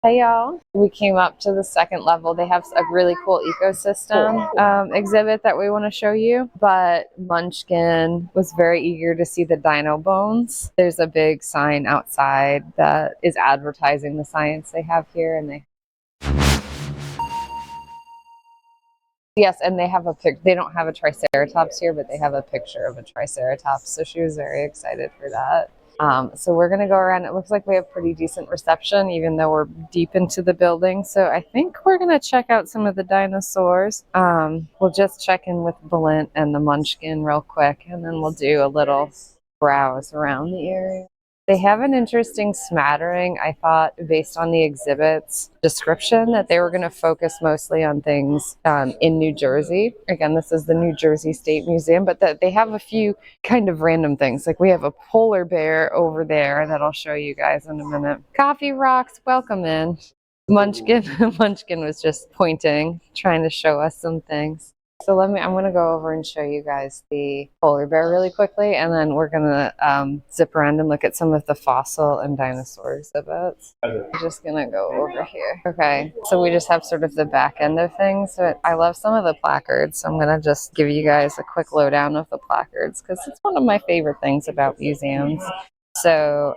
Hey y'all, we came up to the second level. They have a really cool ecosystem exhibit that we want to show you, but Munchkin was very eager to see the dino bones. There's a big sign outside that is advertising the science they have here, and they have a pic. They don't have a triceratops here, but they have a picture of a triceratops, so she was very excited for that. So we're going to go around. It looks like we have pretty decent reception, even though we're deep into the building. So I think we're going to check out some of the dinosaurs. We'll just check in with Balint and the Munchkin real quick, and then we'll do a little browse around the area. They have an interesting smattering. I thought, based on the exhibit's description, that they were going to focus mostly on things in New Jersey. Again, this is the New Jersey State Museum, but they have a few kind of random things. Like we have a polar bear over there that I'll show you guys in a minute. Coffee rocks, welcome in. Munchkin was just pointing, trying to show us some things. So I'm going to go over and show you guys the polar bear really quickly, and then we're going to zip around and look at some of the fossil and dinosaur exhibits. I'm just going to go over here. Okay, so we just have sort of the back end of things. So I love some of the placards, so I'm going to just give you guys a quick lowdown of the placards, because it's one of my favorite things about museums. So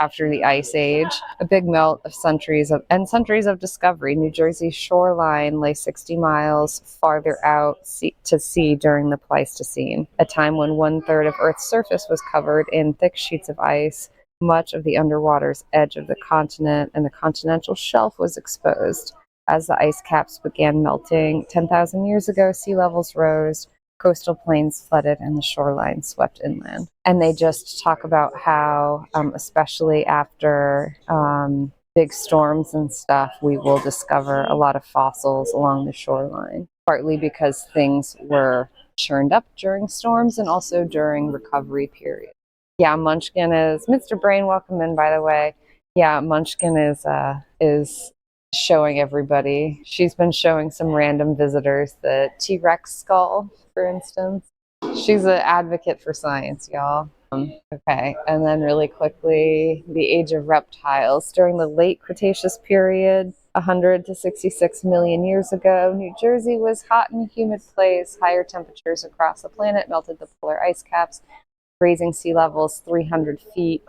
after the Ice Age, a big melt of centuries of discovery, New Jersey's shoreline lay 60 miles farther out to sea during the Pleistocene, a time when 1/3 of Earth's surface was covered in thick sheets of ice. Much of the underwater's edge of the continent and the continental shelf was exposed. As the ice caps began melting 10,000 years ago, sea levels rose, coastal plains flooded, and the shoreline swept inland. And they just talk about how, especially after big storms and stuff, we will discover a lot of fossils along the shoreline, partly because things were churned up during storms and also during recovery periods. Yeah, Munchkin is, Mr. Brain, welcome in, by the way. Yeah, Munchkin is showing everybody. She's been showing some random visitors the T-Rex skull, for instance. She's an advocate for science, y'all. Okay, and then really quickly, the age of reptiles. During the late Cretaceous period, 100 to 66 million years ago, New Jersey was a hot and humid place. Higher temperatures across the planet melted the polar ice caps, raising sea levels 300 feet.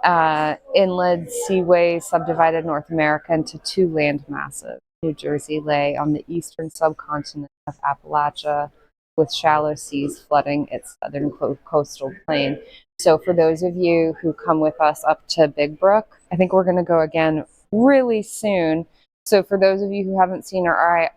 Inland seaways subdivided North America into two land masses. New Jersey lay on the eastern subcontinent of Appalachia, with shallow seas flooding its southern coastal plain. So for those of you who come with us up to Big Brook, I think we're going to go again really soon. So for those of you who haven't seen our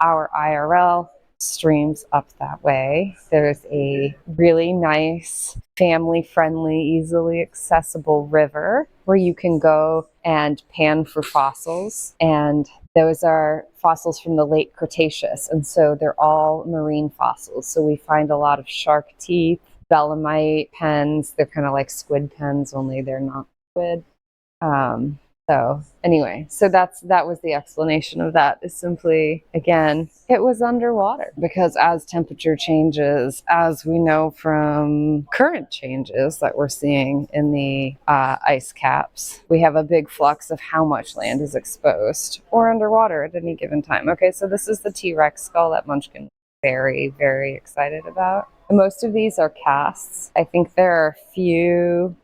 IRL streams up that way, there's a really nice, family-friendly, easily accessible river where you can go and pan for fossils, and those are fossils from the late Cretaceous, and so they're all marine fossils. So we find a lot of shark teeth, belemnite pens. They're kind of like squid pens, only they're not squid. So anyway, so that was the explanation of that, is simply, again, it was underwater, because as temperature changes, as we know from current changes that we're seeing in the ice caps, we have a big flux of how much land is exposed or underwater at any given time. Okay, so this is the T-Rex skull that Munchkin was very, very excited about. Most of these are casts. I think there are a few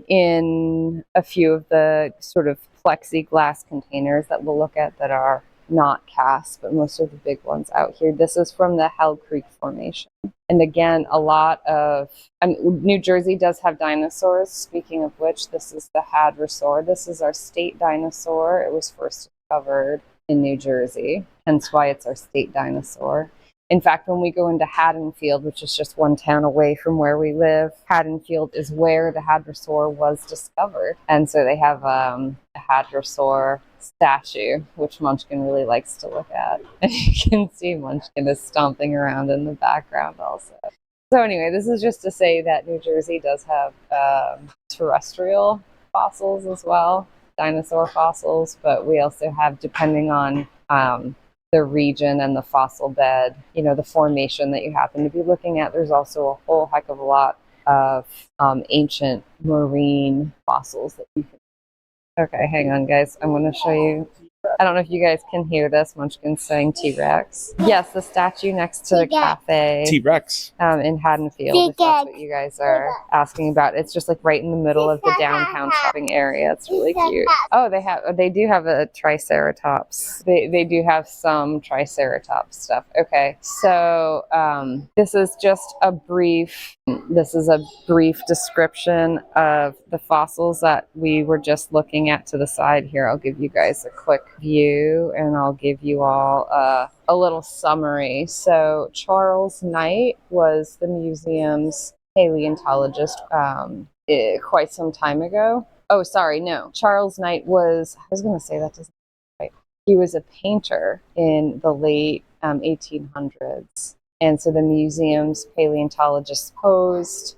in a few of the sort of plexiglass containers that we'll look at that are not casts, but most of the big ones out here. This is from the Hell Creek Formation. And again, a lot of, New Jersey does have dinosaurs. Speaking of which, this is the Hadrosaur. This is our state dinosaur. It was first discovered in New Jersey, hence why it's our state dinosaur. In fact, when we go into Haddonfield, which is just one town away from where we live, Haddonfield is where the Hadrosaur was discovered. And so they have a Hadrosaur statue, which Munchkin really likes to look at. And you can see Munchkin is stomping around in the background also. So anyway, this is just to say that New Jersey does have terrestrial fossils as well, dinosaur fossils, but we also have, depending on the region and the fossil bed, you know, the formation that you happen to be looking at, there's also a whole heck of a lot of ancient marine fossils that you can. Okay, hang on, guys. I'm going to show you I don't know if you guys can hear this. Munchkin's saying T-Rex. Yes, the statue next to the cafe. T-Rex. In Haddonfield, if that's what you guys are asking about. It's just like right in the middle of the downtown shopping area. It's really cute. Oh, they do have a Triceratops. They do have some Triceratops stuff. Okay, so this is a brief description of the fossils that we were just looking at to the side here. I'll give you guys a quick view and I'll give you all a little summary. So Charles Knight was the museum's paleontologist quite some time ago. Oh, sorry, no. Charles Knight was, I was going to say that doesn't right. He was a painter in the late 1800s. And so the museum's paleontologists posed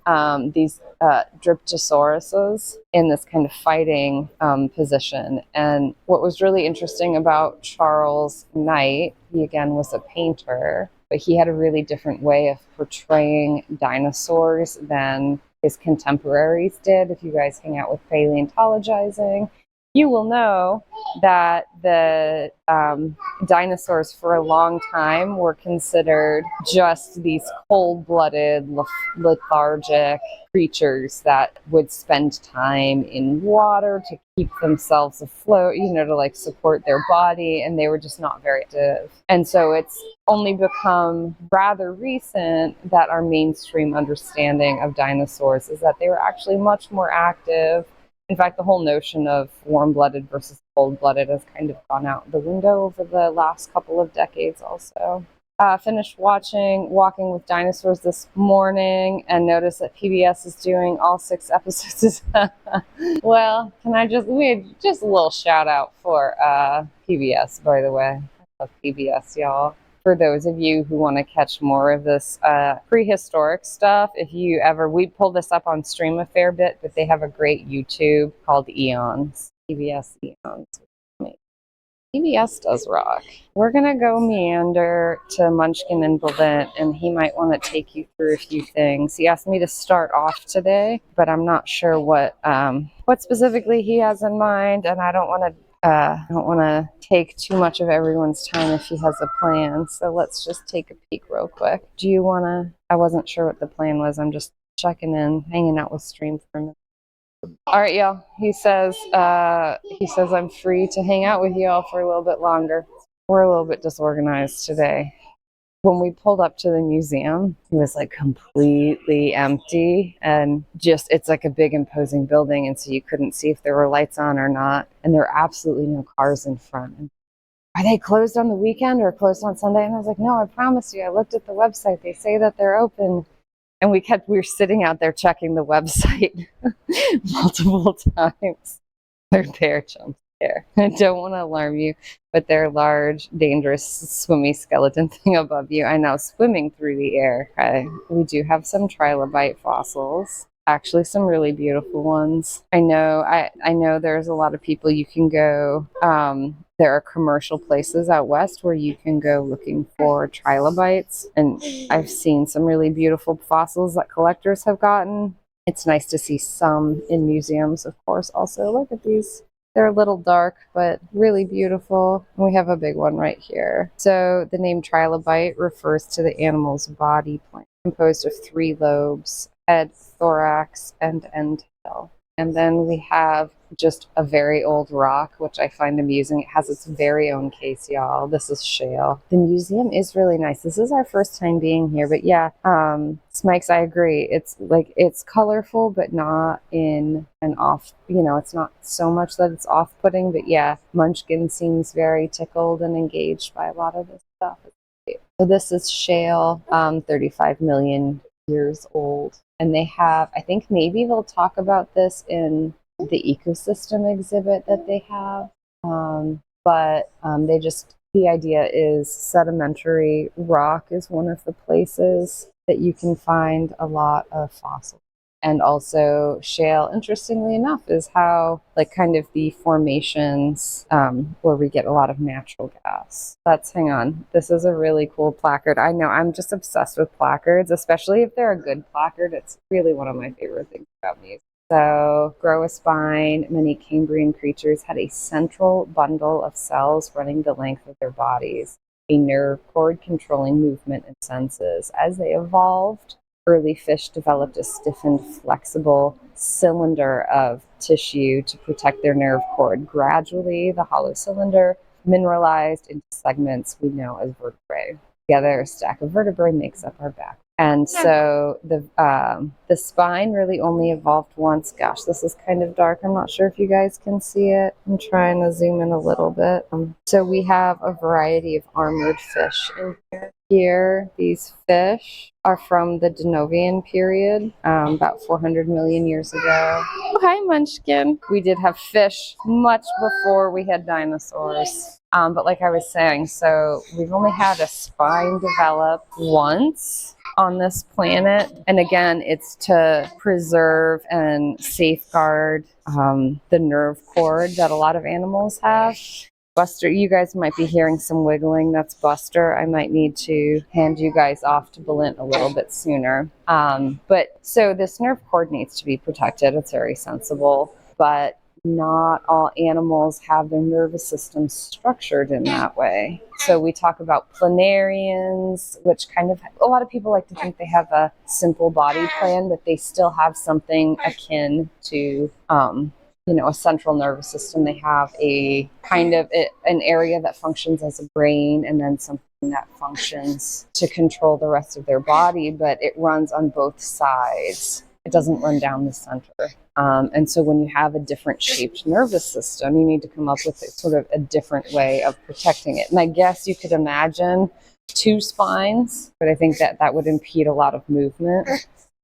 these Dryptosauruses in this kind of fighting position. And what was really interesting about Charles Knight, he again was a painter, but he had a really different way of portraying dinosaurs than his contemporaries did. If you guys hang out with paleontologizing, you will know that the dinosaurs for a long time were considered just these cold-blooded, lethargic creatures that would spend time in water to keep themselves afloat, to like support their body, and they were just not very active. And so it's only become rather recent that our mainstream understanding of dinosaurs is that they were actually much more active. In fact, the whole notion of warm-blooded versus cold-blooded has kind of gone out the window over the last couple of decades also. Finished watching Walking with Dinosaurs this morning and noticed that PBS is doing all 6 episodes. Well, we just a little shout out for PBS, by the way. I love PBS, y'all. For those of you who want to catch more of this prehistoric stuff, we pull this up on Stream a fair bit, but they have a great YouTube called Eons, PBS Eons. PBS does rock. We're going to go meander to Munchkin and Balint, and he might want to take you through a few things. He asked me to start off today, but I'm not sure what specifically he has in mind, and I don't want to take too much of everyone's time if he has a plan. So let's just take a peek real quick. I wasn't sure what the plan was. I'm just checking in, hanging out with Stream for a minute. All right, y'all. He says I'm free to hang out with y'all for a little bit longer. We're a little bit disorganized today. When we pulled up to the museum, it was like completely empty and it's like a big imposing building. And so you couldn't see if there were lights on or not. And there were absolutely no cars in front. And are they closed on the weekend or closed on Sunday? And I was like, no, I promise you, I looked at the website. They say that they're open. And we were sitting out there checking the website multiple times. They're there, jump scare. I don't want to alarm you, but they're large, dangerous, swimmy skeleton thing above you. I know, swimming through the air. Okay. We do have some trilobite fossils. Actually, some really beautiful ones. I know there's a lot of people you can go. There are commercial places out west where you can go looking for trilobites, and I've seen some really beautiful fossils that collectors have gotten. It's nice to see some in museums, of course. Also, look at these. They're a little dark, but really beautiful. And we have a big one right here. So the name trilobite refers to the animal's body plan, composed of 3 lobes: head, thorax, and end tail. And then we have just a very old rock, which I find amusing. It has its very own case, y'all. This is shale. The museum is really nice. This is our first time being here, but yeah, Smikes, I agree. It's colorful, but not in an off, it's not so much that it's off-putting, but yeah, Munchkin seems very tickled and engaged by a lot of this stuff. So this is shale, 35 million years old. And they have, I think maybe they'll talk about this in the ecosystem exhibit that they have. The idea is sedimentary rock is one of the places that you can find a lot of fossils. And also shale, interestingly enough, is how kind of the formations where we get a lot of natural gas. Hang on, this is a really cool placard. I know, I'm just obsessed with placards, especially if they're a good placard. It's really one of my favorite things about music. So, grow a spine. Many Cambrian creatures had a central bundle of cells running the length of their bodies, a nerve cord controlling movement and senses. As they evolved, early fish developed a stiffened, flexible cylinder of tissue to protect their nerve cord. Gradually, the hollow cylinder mineralized into segments we know as vertebrae. Together, a stack of vertebrae makes up our back. And so the spine really only evolved once. Gosh, this is kind of dark. I'm not sure if you guys can see it. I'm trying to zoom in a little bit. So we have a variety of armored fish in here. Here, these fish are from the Dinovian period, about 400 million years ago. Oh, hi, Munchkin. We did have fish much before we had dinosaurs. But like I was saying, so we've only had a spine develop once on this planet. And again, it's to preserve and safeguard the nerve cord that a lot of animals have. Buster, you guys might be hearing some wiggling. That's Buster. I might need to hand you guys off to Balint a little bit sooner. But so this nerve cord needs to be protected. It's very sensible, but not all animals have their nervous system structured in that way. So we talk about planarians, which kind of, a lot of people like to think they have a simple body plan, but they still have something akin to a central nervous system. They have a kind of an area that functions as a brain, and then something that functions to control the rest of their body, but it runs on both sides. It doesn't run down the center. And so when you have a different shaped nervous system, you need to come up with sort of a different way of protecting it. And I guess you could imagine two spines, but I think that would impede a lot of movement.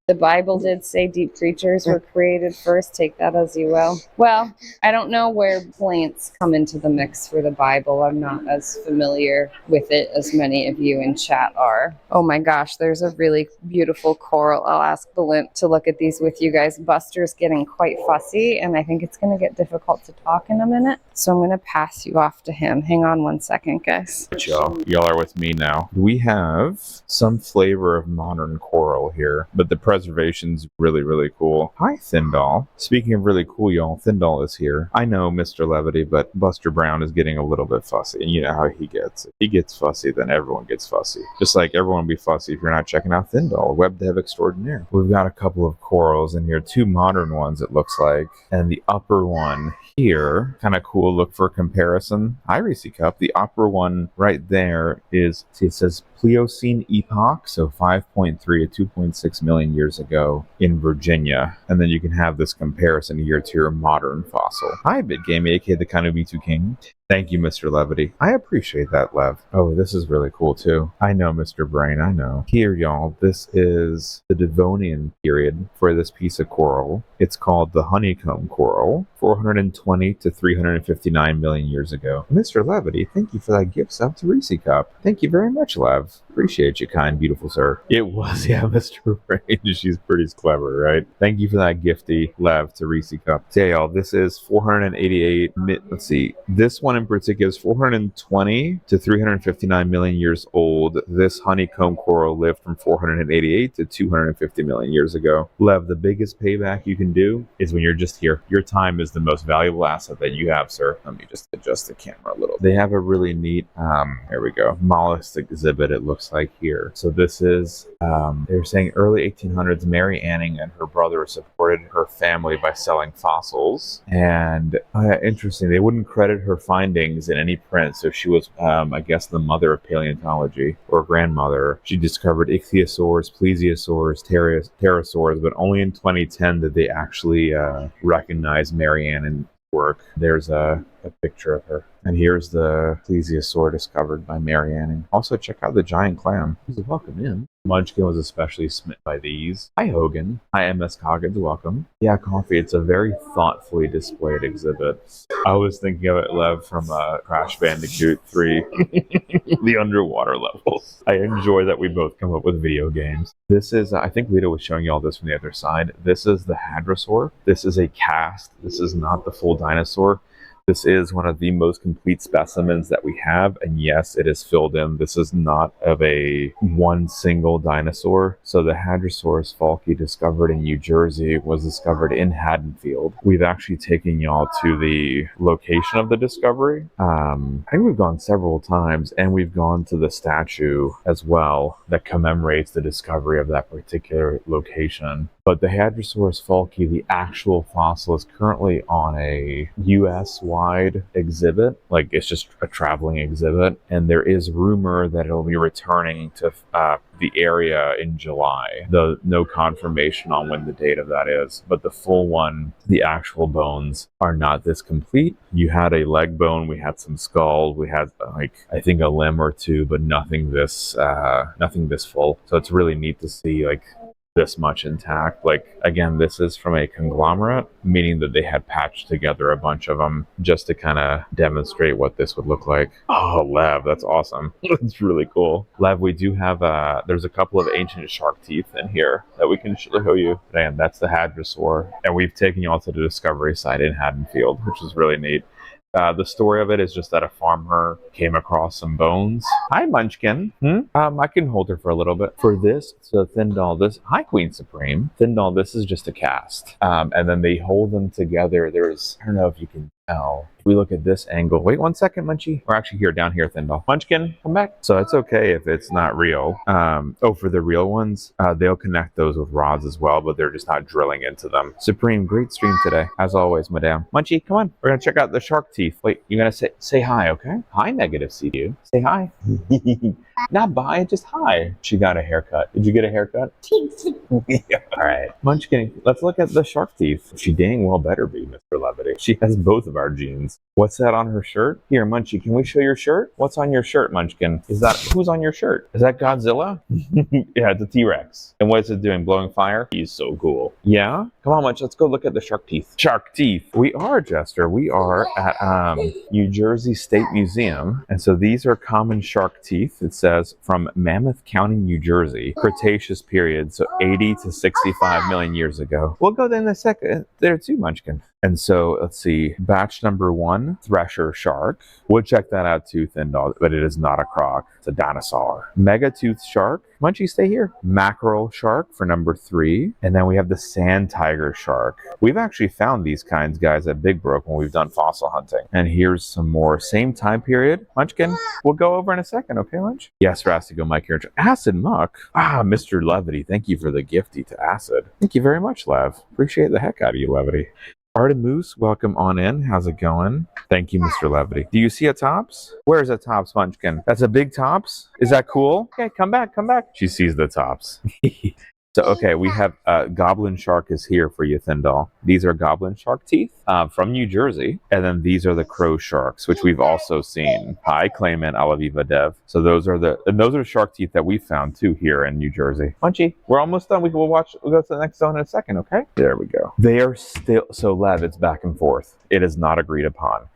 The Bible did say deep creatures were created first. Take that as you will. Well, I don't know where plants come into the mix for the Bible. I'm not as familiar with it as many of you in chat are. Oh my gosh, there's a really beautiful coral. I'll ask Balint to look at these with you guys. Buster's getting quite fussy, and I think it's going to get difficult to talk in a minute. So I'm going to pass you off to him. Hang on one second, guys. Y'all are with me now. We have some flavor of modern coral here, but the preservation's really, really cool. Hi, Thindall. Speaking of really cool, y'all, Thindall is here. I know Mr. Levity, but Buster Brown is getting a little bit fussy, and you know how he gets. If he gets fussy, then everyone gets fussy. Just like everyone will be fussy if you're not checking out Thindall, web dev extraordinaire. We've got a couple of corals in here, two modern ones it looks like, and the upper one here, kind of cool look for comparison. Hi, Reese Cup. The upper one right there is, see, it says Pliocene epoch, so 5.3 to 2.6 million years ago in Virginia. And then you can have this comparison here to your modern fossil. Hi, BitGame, aka the Kanubitu King. Thank you, Mr. Levity. I appreciate that, Lev. Oh, this is really cool, too. I know, Mr. Brain, I know. Here, y'all, this is the Devonian period for this piece of coral. It's called the honeycomb coral, 420 to 359 million years ago. Mr. Levity, thank you for that gift sub to Reese Cup. Thank you very much, Lev. Appreciate you, kind, beautiful sir. It was, yeah, Mr. Brain. She's pretty clever, right? Thank you for that gifty, Lev, to Reese Cup. So, yeah, y'all, this is 488, let's see, this one in particular is 420 to 359 million years old. This honeycomb coral lived from 488 to 250 million years ago. Lev, the biggest payback you can do is when you're just here. Your time is the most valuable asset that you have, sir. Let me just adjust the camera a little. They have a really neat, here we go, mollusk exhibit, it looks like here. So this is, they're saying early 1800s, Mary Anning and her brother supported her family by selling fossils. And interesting, they wouldn't credit her findings in any print, so she was, I guess, the mother of paleontology, or grandmother. She discovered ichthyosaurs, plesiosaurs, pterosaurs, but only in 2010 did they actually recognize Mary Anning's work. There's a picture of her. And here's the plesiosaur discovered by Mary Anning. Also, check out the giant clam. He's welcome in. Munchkin was especially smitten by these. Hi, Hogan. Hi, MS Coggins. Welcome. Yeah, Coffee. It's a very thoughtfully displayed exhibit. I was thinking of it, Lev, from Crash Bandicoot 3. The underwater levels. I enjoy that we both come up with video games. This is, I think Lita was showing you all this from the other side. This is the Hadrosaur. This is a cast. This is not the full dinosaur. This is one of the most complete specimens that we have, and yes, it is filled in. This is not of a one single dinosaur. So the Hadrosaurus falky discovered in New Jersey was discovered in Haddonfield. We've actually taken y'all to the location of the discovery. I think we've gone several times, and we've gone to the statue as well that commemorates the discovery of that particular location. But the Hadrosaurus falky, the actual fossil, is currently on a US-wide exhibit. Like, it's just a traveling exhibit. And there is rumor that it'll be returning to the area in July. Though no confirmation on when the date of that is. But the full one, the actual bones, are not this complete. You had a leg bone, we had some skull, we had like, I think a limb or two, but nothing this full. So it's really neat to see like this much intact. Like, again, this is from a conglomerate, meaning that they had patched together a bunch of them just to kind of demonstrate what this would look like. Oh, Lev, that's awesome. That's really cool. Lev, we do have there's a couple of ancient shark teeth in here that we can show you. And that's the Hadrosaur, and we've taken you all to the discovery site in Haddonfield, which is really neat. The story of it is just that a farmer came across some bones. Hi, Munchkin. I can hold her for a little bit. For this, so Thindall, this, hi, Queen Supreme. Thindall, this is just a cast. And then they hold them together. There's, I don't know if you can tell. If we look at this angle, wait 1 second, Munchie. We're actually here, down here, Thindall. Munchkin, come back. So it's okay if it's not real. For the real ones, they'll connect those with rods as well, but they're just not drilling into them. Supreme, great stream today. As always, madame. Munchie, come on. We're gonna check out the shark teeth. Wait, you're gonna say hi, okay? Hi, negative CU. Say hi. Not bye, just hi. She got a haircut. Did you get a haircut? All right. Munchkin, let's look at the shark teeth. She dang well better be, Mr. Levity. She has both of our genes. What's that on her shirt? Here, Munchie, can we show your shirt? What's on your shirt, Munchkin? Who's on your shirt? Is that Godzilla? Yeah, it's a T-Rex. And what is it doing? Blowing fire? He's so cool. Yeah? Come on, Munch, let's go look at the shark teeth. Shark teeth. We are, Jester. We are at New Jersey State Museum. And so these are common shark teeth. It says from Mammoth County, New Jersey, Cretaceous period, so 80 to 65 million years ago. We'll go there in a second. There too, Munchkin. And so, let's see, batch number 1, thresher shark. We'll check that out too, Thindall, but it is not a croc. It's a dinosaur. Megatooth shark. Munchie, stay here. Mackerel shark for number 3. And then we have the sand tiger shark. We've actually found these kinds, guys, at Big Brook when we've done fossil hunting. And here's some more. Same time period. Munchkin, we'll go over in a second, okay, Munch? Yes, Rastigo, Mike here. Acid Muck. Mr. Levity, thank you for the gifty to Acid. Thank you very much, Lev. Appreciate the heck out of you, Levity. Artemoose, welcome on in. How's it going? Thank you, Mr. Levity. Do you see a tops? Where's a tops, Munchkin? That's a big tops? Is that cool? Okay, come back, come back. She sees the tops. So, okay, we have goblin shark is here for you, Thindall. These are goblin shark teeth from New Jersey. And then these are the crow sharks, which we've also seen. Hi, Claimant, Alaviva Dev. So those are the shark teeth that we found too here in New Jersey. Munchie, we're almost done. We'll go to the next zone in a second, okay? There we go. They are still, so Lev, it's back and forth. It is not agreed upon.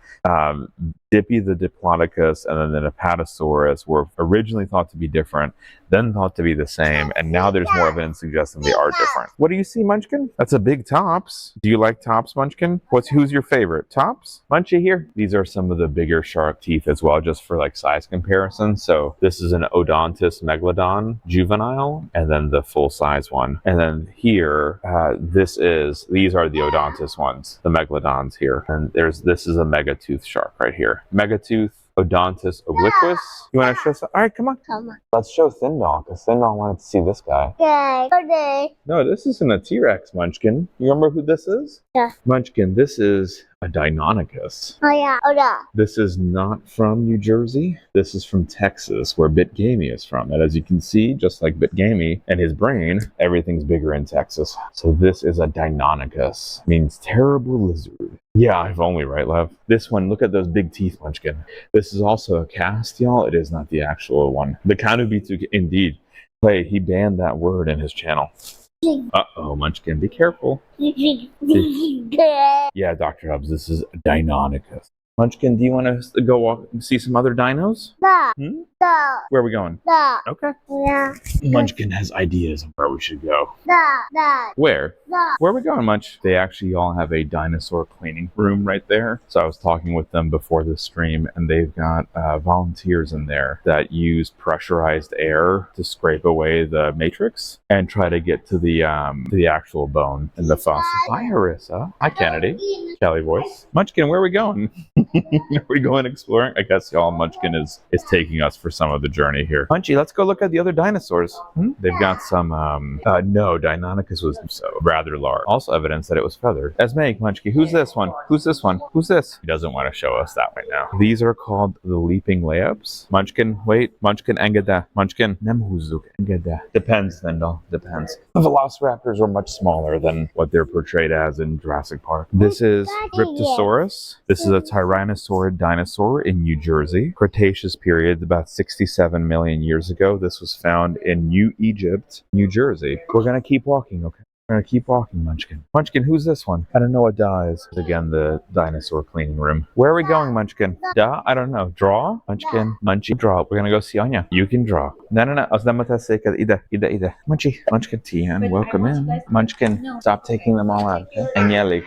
Dippy the Diplodocus and then the Apatosaurus were originally thought to be different, then thought to be the same, and now there's more evidence suggesting they are different. What do you see, Munchkin? That's a big tops. Do you like tops, Munchkin? Who's your favorite? Tops? Munchie here. These are some of the bigger shark teeth as well, just for like size comparison. So this is an Odontus megalodon juvenile, and then the full size one. And then here, these are the Odontus ones, the megalodons here. And this is a megatooth shark right here. Megatooth, Odontus obliquus. You want to show some? All right, come on. Let's show Thindall, because Thindall wanted to see this guy. Okay. No, this isn't a T-Rex, Munchkin. You remember who this is? Yeah. Munchkin, this is a Deinonychus. Oh yeah. This is not from New Jersey. This is from Texas, where Bitgamy is from. And as you can see, just like Bitgamy and his brain, everything's bigger in Texas. So this is a Deinonychus. Means terrible lizard. Yeah, if only, right, Lev? This one, look at those big teeth, Munchkin. This is also a cast, y'all. It is not the actual one. The Kanubitu, indeed. Clay, he banned that word in his channel. Uh-oh, Munchkin, be careful. Yeah, Dr. Hubbs, this is Deinonychus. Munchkin, do you want to go walk and see some other dinos? Da. Hmm? Da. Where are we going? Da. Okay. Yeah. Munchkin has ideas on where we should go. Da. Da. Where? Da. Where are we going, Munch? They actually all have a dinosaur cleaning room right there. So I was talking with them before the stream, and they've got volunteers in there that use pressurized air to scrape away the matrix and try to get to the actual bone in the fossil. Hi, Harissa. Hi, Kennedy. Kelly voice. Munchkin, where are we going? Are we going exploring? I guess y'all, Munchkin is taking us for some of the journey here. Munchy, let's go look at the other dinosaurs. They've got some, no, Deinonychus was so rather large. Also evidence that it was feathered. Esme, Munchkin, who's this one? Who's this one? Who's this? He doesn't want to show us that right now. These are called the leaping layups. Munchkin, wait. Munchkin, engada. Munchkin, nemhuzuk, engada. Depends, Nendal. Depends. The velociraptors were much smaller than what they're portrayed as in Jurassic Park. This is Reptisaurus. This is a tyrannosaurid dinosaur in New Jersey. Cretaceous period, about 67 million years ago. This was found in New Egypt, New Jersey. We're gonna keep walking, okay? We're gonna keep walking, Munchkin. Munchkin, who's this one? I don't know what Da is. Again, the dinosaur cleaning room. Where are we going, Munchkin? Da? I don't know. Draw? Munchkin. Munchie, draw. We're gonna go see Anya. You can draw. No. Ida. Munchie. Munchkin, Tian, welcome in. Munchkin, stop taking them all out, okay? Anyeli,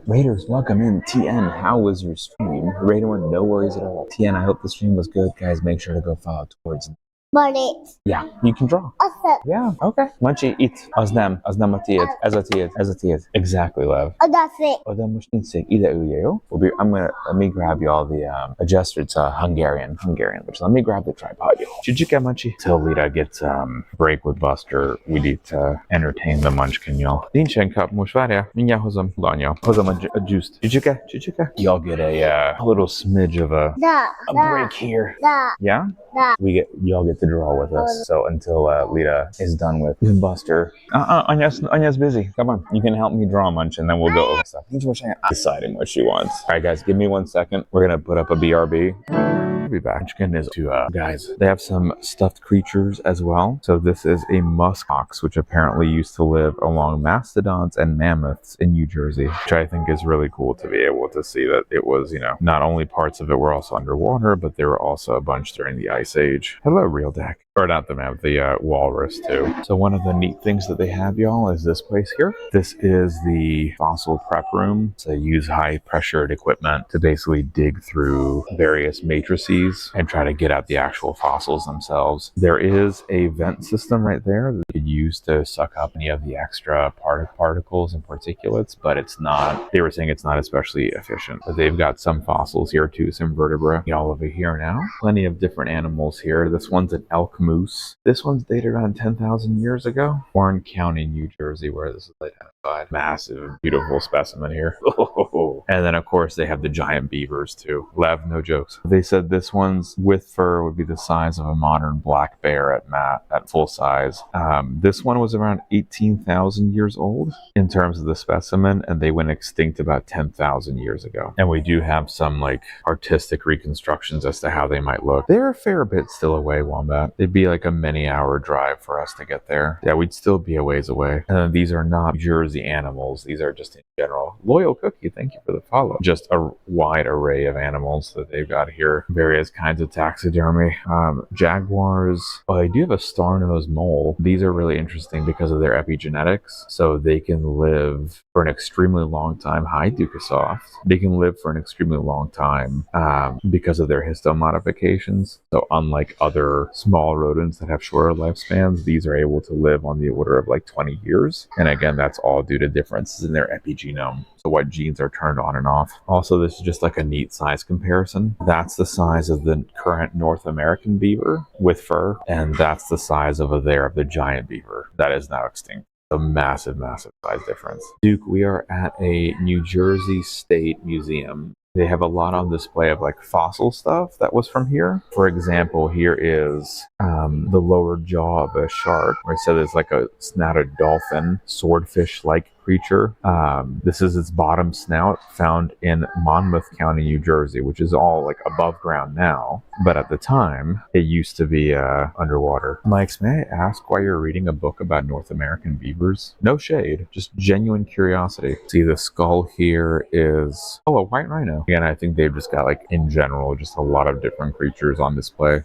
Raiders, welcome in. Tien, how was your stream? Raider one, no worries at all. Tien, I hope the stream was good. Guys, make sure to go follow towards. But it's Yeah, you can draw. awesome. Yeah, okay. Munchie, eat. Aznam atiyat. Exactly, Lev. Oh, that's it. Let me grab you all the adjuster to Hungarian, which let me grab the tripod. Chichika Munchie. Till Lita gets break with Buster, we need to entertain the Munchkin, y'all. Nincsen kap most várjál, mindjárt hozom. Lanya, hozom a juiced. Chichika. Y'all get a little smidge of a break here. Da. Yeah? Da. Y'all get to draw with us. So until Lita is done with Buster. Anya's busy. Come on. You can help me draw, Munch, and then we'll go over stuff. Deciding what she wants. All right, guys, give me 1 second. We're going to put up a BRB. Be back. Munchkin is to guys. They have some stuffed creatures as well. So this is a musk ox, which apparently used to live along mastodons and mammoths in New Jersey, which I think is really cool to be able to see that it was, not only parts of it were also underwater, but there were also a bunch during the Ice Age. Hello, real deck. Or not the mammoth, the walrus too. So one of the neat things that they have, y'all, is this place here. This is the fossil prep room. So they use high pressured equipment to basically dig through various matrices and try to get at the actual fossils themselves. There is a vent system right there that you could use to suck up any of the extra particles and particulates, but it's not, they were saying it's not especially efficient. But they've got some fossils here too, some vertebrae. All over here now. Plenty of different animals here. This one's an elk moose. This one's dated around 10,000 years ago. Warren County, New Jersey, where this is identified. Massive, beautiful specimen here. And then, of course, they have the giant beavers, too. Lev, no jokes. They said this one's with fur would be the size of a modern black bear at full size. This one was around 18,000 years old in terms of the specimen, and they went extinct about 10,000 years ago. And we do have some, artistic reconstructions as to how they might look. They're a fair bit still away, Wombat. They'd be like a many-hour drive for us to get there. Yeah, we'd still be a ways away. And these are not Jersey animals. These are just in general. Loyal Cookie, thank you for the follow. Just a wide array of animals that they've got here. Various kinds of taxidermy. Jaguars. Oh, I do have a star-nosed mole. These are really interesting because of their epigenetics. So they can live for an extremely long time. Hi, Dukasoft. They can live for an extremely long time because of their histone modifications. So unlike other small rodents that have shorter lifespans, these are able to live on the order of 20 years. And again, that's all due to differences in their epigenome. So what genes are turned on and off. Also, this is just a neat size comparison. That's the size of the current North American beaver with fur. And that's the size of the giant beaver that is now extinct. A massive size difference. Duke, we are at a New Jersey State Museum. They have a lot on display of fossil stuff that was from here. For example, here is the lower jaw of a shark, where it said it's a snouted dolphin, swordfish-like creature. This is its bottom snout, found in Monmouth County, New Jersey, which is all like above ground now. But at the time, it used to be underwater. Mike's, may I ask why you're reading a book about North American beavers? No shade, just genuine curiosity. See, the skull here is, oh, a white rhino. Again, I think they've just got, like, in general, just a lot of different creatures on display.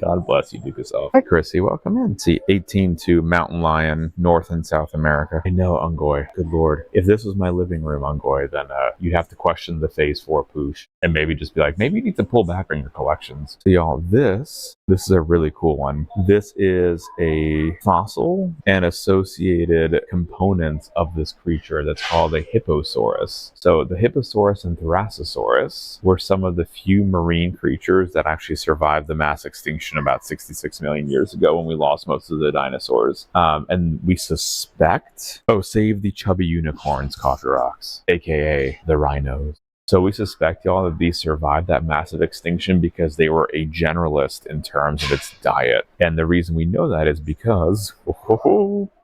God bless you, do this off. Hi, Chrissy, welcome in. See, 18-2 mountain lion, North and South America. I know, Ungoy. Good lord. If this was my living room, Ungoy, then you'd have to question the phase 4 poosh and maybe just be like, maybe you need to pull back on your collections. So y'all, this is a really cool one. This is a fossil and associated components of this creature that's called a hipposaurus. So the hipposaurus and Therassosaurus were some of the few marine creatures that actually survived the mass extinction about 66 million years ago when we lost most of the dinosaurs. And we suspect, save the chubby unicorns, coffee rocks, aka the rhinos. So we suspect, y'all, that these survived that massive extinction because they were a generalist in terms of its diet. And the reason we know that is because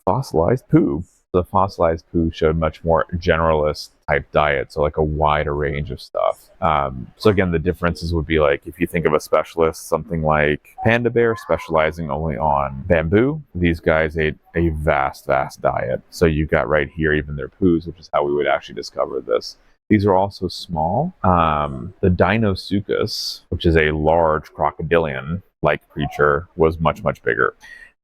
fossilized poo. The fossilized poo showed much more generalist type diet, so like a wider range of stuff. So again, the differences would be like, if you think of a specialist, something like panda bear specializing only on bamboo, these guys ate a vast diet. So you got right here even their poos, which is how we would actually discover this. These are also small. The Dinosuchus, which is a large crocodilian-like creature, was much bigger.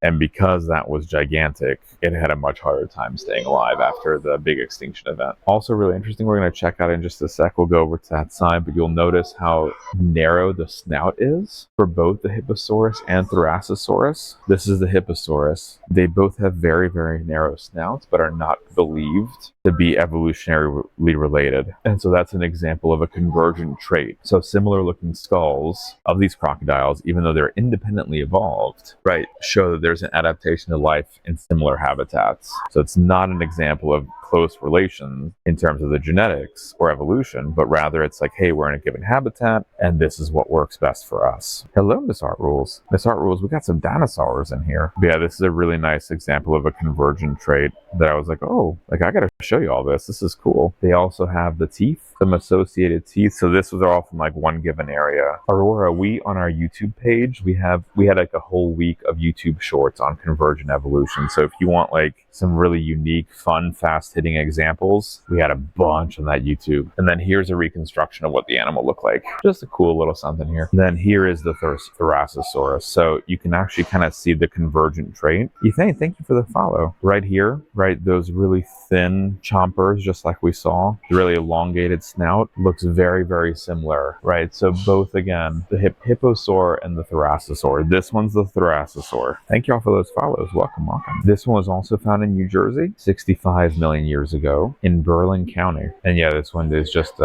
And because that was gigantic, it had a much harder time staying alive after the big extinction event. Also really interesting, we're going to check out in just a sec. We'll go over to that side, but you'll notice how narrow the snout is for both the Hipposaurus and Therassosaurus. This is the Hipposaurus. They both have very narrow snouts, but are not believed to be evolutionarily related. And so that's an example of a convergent trait. So similar looking skulls of these crocodiles, even though they're independently evolved, right, show that there's an adaptation to life in similar habitats. So it's not an example of close relations in terms of the genetics or evolution, but rather it's like, hey, we're in a given habitat and this is what works best for us. Hello, Miss Art Rules. Miss Art Rules, we got some dinosaurs in here. But yeah, this is a really nice example of a convergent trait that I was like, oh, like I gotta show you all this. This is cool. They also have the teeth, some associated teeth. So this was all from like one given area. Aurora, we on our YouTube page, we had like a whole week of YouTube shorts on convergent evolution. So if you want like some really unique, fun, fast-hitting examples, we had a bunch on that YouTube. And then here's a reconstruction of what the animal looked like. Just a cool little something here. And then here is the Therassosaurus. So you can actually kind of see the convergent trait. Ethan, thank you for the follow. Right here, right, those really thin chompers, just like we saw, the really elongated snout, looks very similar, right? So both, again, the hipposaur and the Therassosaur. This one's the Therassosaur. Thank you all for those follows. Welcome. This one was also found in New Jersey 65 million years ago in Berlin County. And yeah, this one is just,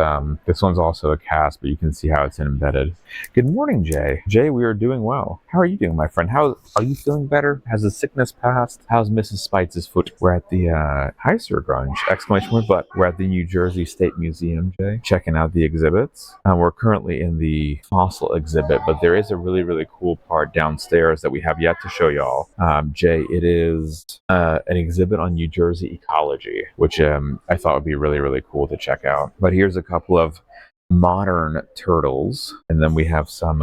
this one's also a cast, but you can see how it's embedded. Good morning, Jay. Jay, we are doing well. How are you doing, my friend? How are you feeling better? Has the sickness passed? How's Mrs. Spites' foot? We're at the Hi Sir Grunge! Exclamation point, but we're at the New Jersey State Museum, Jay, checking out the exhibits. We're currently in the fossil exhibit, but there is a really cool part downstairs that we have yet to show y'all. Jay, it is an exhibit on New Jersey ecology, which I thought would be really cool to check out. But here's a couple of modern turtles, and then we have some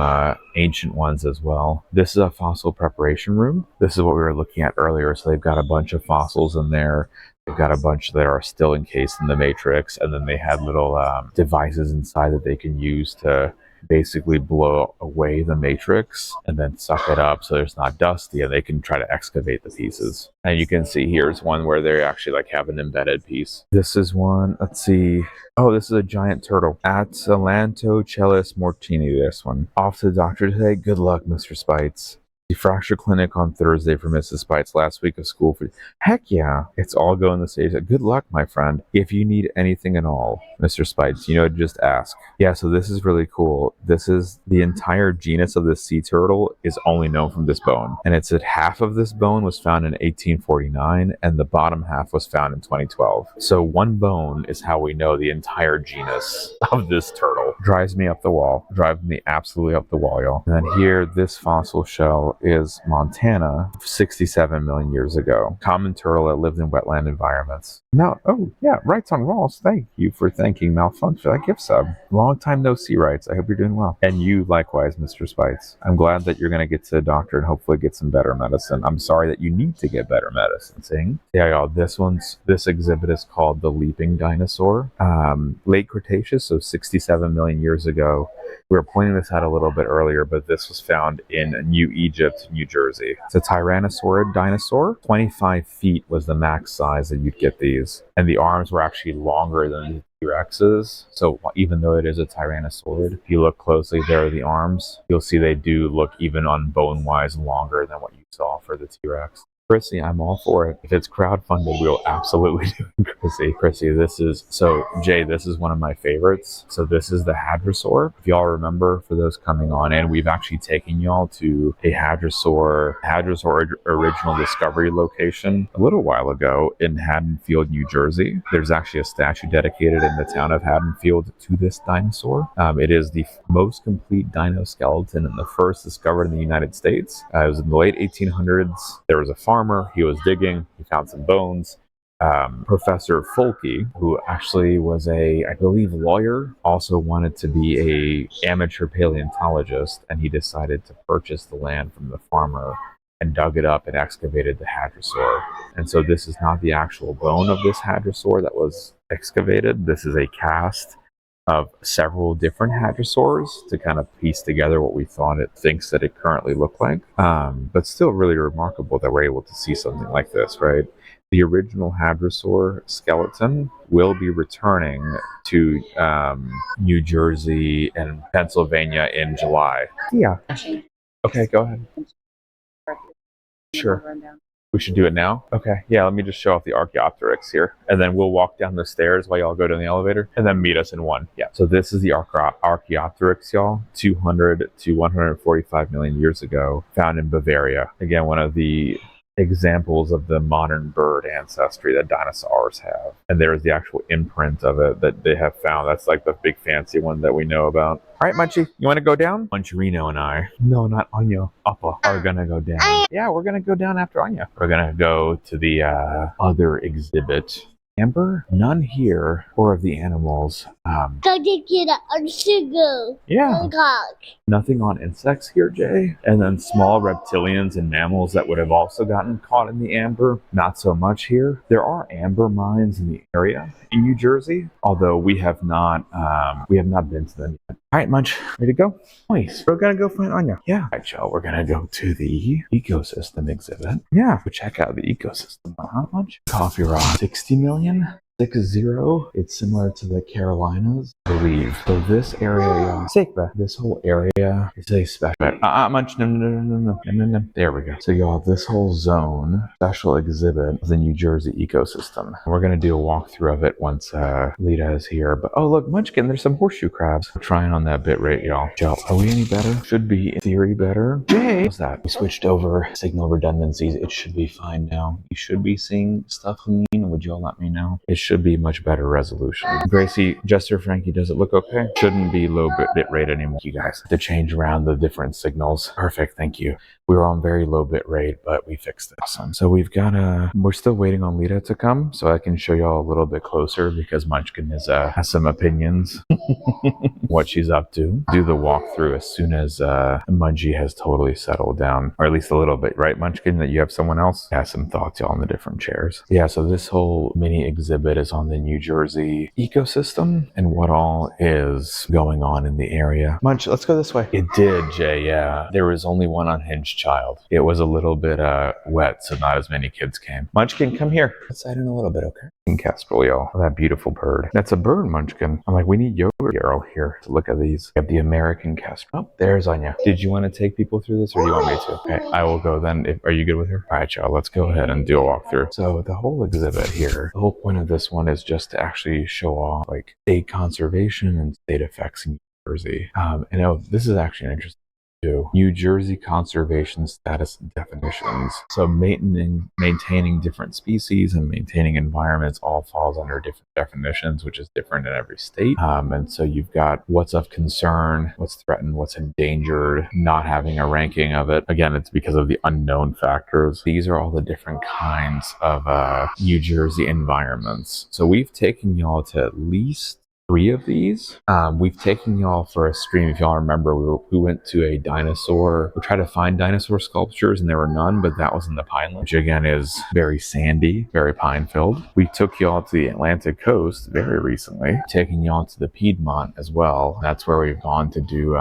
ancient ones as well. This is a fossil preparation room. This is what we were looking at earlier. So they've got a bunch of fossils in there. They've got a bunch that are still encased in the matrix, and then they had little devices inside that they can use to basically blow away the matrix and then suck it up so there's not dusty, and they can try to excavate the pieces. And you can see here's one where they actually like have an embedded piece. This is one, let's see. Oh, this is a giant turtle. Atlantochelis mortini, this one. Off to the doctor today. Good luck, Mr. Spites. The fracture clinic on Thursday for Mrs. Spites, last week of school. Heck yeah, it's all going the stage. Good luck, my friend. If you need anything at all, Mr. Spites, you know, just ask. Yeah, so this is really cool. This is the entire genus of this sea turtle is only known from this bone. And it's that half of this bone was found in 1849 and the bottom half was found in 2012. So one bone is how we know the entire genus of this turtle. Drives me up the wall. Drives me absolutely up the wall, y'all. And then here, this fossil shell example is Montana 67 million years ago. Common turtle that lived in wetland environments. Now, oh yeah, Rights on Walls. Thank you for thanking Malfunction for that gift sub. Long time no see, Rights. I hope you're doing well. And you likewise, Mr. Spites. I'm glad that you're going to get to the doctor and hopefully get some better medicine. I'm sorry that you need to get better medicine. Sing. Yeah, y'all. This exhibit is called the Leaping Dinosaur. Late Cretaceous, so 67 million years ago. We were pointing this out a little bit earlier, but this was found in New Egypt, New Jersey. It's a tyrannosaurid dinosaur. 25 feet was the max size that you'd get these. And the arms were actually longer than the T-Rexes. So even though it is a tyrannosaurid, if you look closely, there are the arms. You'll see they do look even on bone-wise longer than what you saw for the T-Rex. Chrissy, I'm all for it. If it's crowdfunded, we'll absolutely do it, Chrissy. Chrissy, this is one of my favorites. So this is the Hadrosaur. If y'all remember, for those coming on in, we've actually taken y'all to a Hadrosaur original discovery location a little while ago in Haddonfield, New Jersey. There's actually a statue dedicated in the town of Haddonfield to this dinosaur. It is the most complete dino skeleton and the first discovered in the United States. It was in the late 1800s. There was a farmer. He was digging. He found some bones. Professor Fulke, who actually was I believe, lawyer, also wanted to be a amateur paleontologist, and he decided to purchase the land from the farmer and dug it up and excavated the Hadrosaur. And so this is not the actual bone of this Hadrosaur that was excavated. This is a cast of several different hadrosaurs to kind of piece together what we thought it thinks that it currently looked like. But still really remarkable that we're able to see something like this, right? The original hadrosaur skeleton will be returning to New Jersey and Pennsylvania in July. Yeah. Okay, go ahead. Sure. We should do it now? Okay. Yeah, let me just show off the Archaeopteryx here. And then we'll walk down the stairs while y'all go to the elevator and then meet us in one. Yeah. So this is the Archaeopteryx, y'all. 200 to 145 million years ago. Found in Bavaria. Again, one of the examples of the modern bird ancestry that dinosaurs have. And there's the actual imprint of it that they have found. That's like the big fancy one that we know about. All right, Munchie, you want to go down? Muncherino and I, no, not Anya, Appa, are going to go down. Yeah, we're going to go down after Anya. We're going to go to the other exhibit. Amber, none here, or of the animals. Yeah. Nothing on insects here, Jay. And then small reptilians and mammals that would have also gotten caught in the amber. Not so much here. There are amber mines in the area in New Jersey, although we have not been to them yet. All right, Munch, ready to go? Nice. We're gonna go find Anya. Yeah. All right, y'all. We're gonna go to the ecosystem exhibit. Yeah. Go check out the ecosystem. How much? Coffee rock. 60 million. 60. It's similar to the Carolinas, I believe. So this area, y'all. This whole area is a special. Munch. No. There we go. So y'all, this whole zone, special exhibit of the New Jersey ecosystem. We're gonna do a walkthrough of it once Lita is here. But oh look, Munchkin, there's some horseshoe crabs. We're trying on that bit rate, y'all. Are we any better? Should be in theory better. Jay, what's that? We switched over signal redundancies. It should be fine now. You should be seeing stuff clean. Would y'all let me know? It should be much better resolution. Gracie, Jester Frankie, does it look okay? Shouldn't be low bit rate anymore. You guys have to change around the different signals. Perfect, thank you. We were on very low bit rate, but we fixed it. Awesome. So we're still waiting on Lita to come, so I can show y'all a little bit closer because Munchkin has some opinions. What she's up to. Do the walkthrough as soon as Munchie has totally settled down, or at least a little bit, right, Munchkin? That you have someone else? Has some thoughts, y'all, on the different chairs. Yeah, so this whole mini exhibit is on the New Jersey ecosystem and what all is going on in the area. Munch, let's go this way. It did, Jay, yeah. There was only one unhinged child. It was a little bit wet, so not as many kids came. Munchkin, come here. Let's side in a little bit, okay? Kestrel, y'all. That beautiful bird. That's a bird, Munchkin. I'm like, we need yogurt Carol here to look at these. We have the American kestrel. Oh, there's Anya. Did you want to take people through this or do you want me to? Okay, I will go then. Are you good with her? All right, y'all, let's go ahead and do a walkthrough. So the whole exhibit here, the whole point of this one is just to actually show off like state conservation and state effects in New Jersey. This is actually an interesting 2. New Jersey conservation status definitions. So maintaining different species and maintaining environments all falls under different definitions, which is different in every state. And so you've got what's of concern, what's threatened, what's endangered, not having a ranking of it. Again, it's because of the unknown factors. These are all the different kinds of New Jersey environments. So we've taken y'all to at least 3 of these. We've taken y'all for a stream. If y'all remember, we went to a dinosaur. We tried to find dinosaur sculptures and there were none, but that was in the Pineland, which again is very sandy, very pine filled. We took y'all to the Atlantic coast very recently, taking y'all to the Piedmont as well. That's where we've gone to do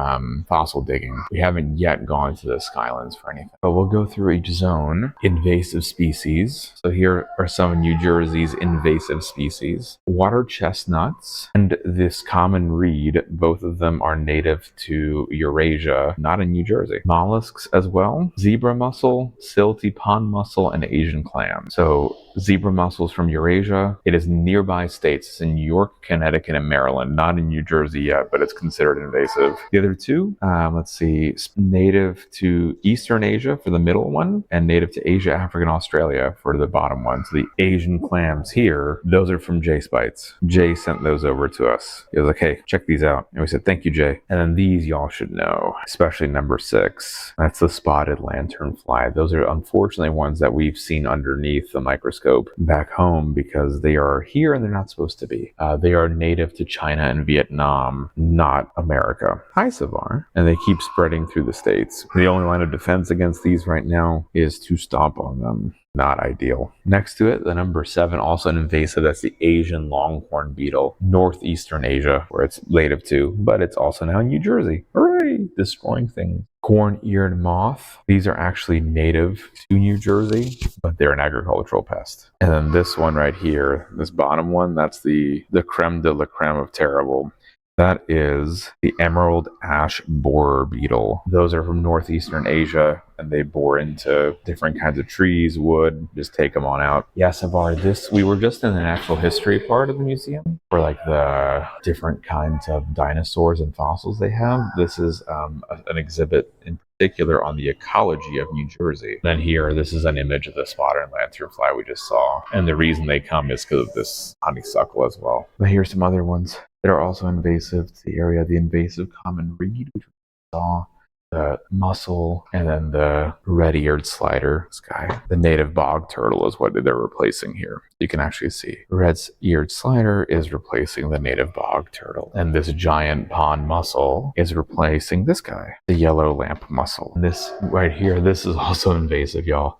fossil digging. We haven't yet gone to the Skylands for anything, but we'll go through each zone. Invasive species. So here are some of New Jersey's invasive species. Water chestnuts and this common reed, both of them are native to Eurasia, not in New Jersey. Mollusks as well. Zebra mussel, silty pond mussel, and Asian clam. So zebra mussels from Eurasia. It is nearby states. It's in New York, Connecticut, and Maryland. Not in New Jersey yet, but it's considered invasive. The other two, let's see, native to Eastern Asia for the middle one, and native to Asia, Africa, and Australia for the bottom one. So the Asian clams here, those are from Jay Spites. Jay sent those over to us. He was like, hey, check these out. And we said, thank you, Jay. And then these y'all should know, especially number 6. That's the spotted lanternfly. Those are unfortunately ones that we've seen underneath the microscope back home because they are here and they're not supposed to be. They are native to China and Vietnam, not America. Hi, Savar. And they keep spreading through the states. The only line of defense against these right now is to stomp on them. Not ideal. Next to it, the number 7, also an invasive, that's the Asian longhorn beetle. Northeastern Asia, where it's native to, but it's also now in New Jersey. Hooray! Destroying things. Corn-eared moth. These are actually native to New Jersey, but they're an agricultural pest. And then this one right here, this bottom one, that's the creme de la creme of terrible. That is the emerald ash borer beetle. Those are from northeastern Asia, and they bore into different kinds of trees, wood. Just take them on out. Yeah, Savar, we were just in the natural history part of the museum for like the different kinds of dinosaurs and fossils they have. This is an exhibit in particular on the ecology of New Jersey. Then here, this is an image of the spotted lanternfly we just saw. And the reason they come is because of this honeysuckle as well. But here's some other ones that are also invasive to the area. The invasive common reed, which we saw, the mussel, and then the red-eared slider. This guy, the native bog turtle, is what they're replacing here. You can actually see red-eared slider is replacing the native bog turtle, and this giant pond mussel is replacing this guy, the yellow lamp mussel. And this right here, this is also invasive, y'all.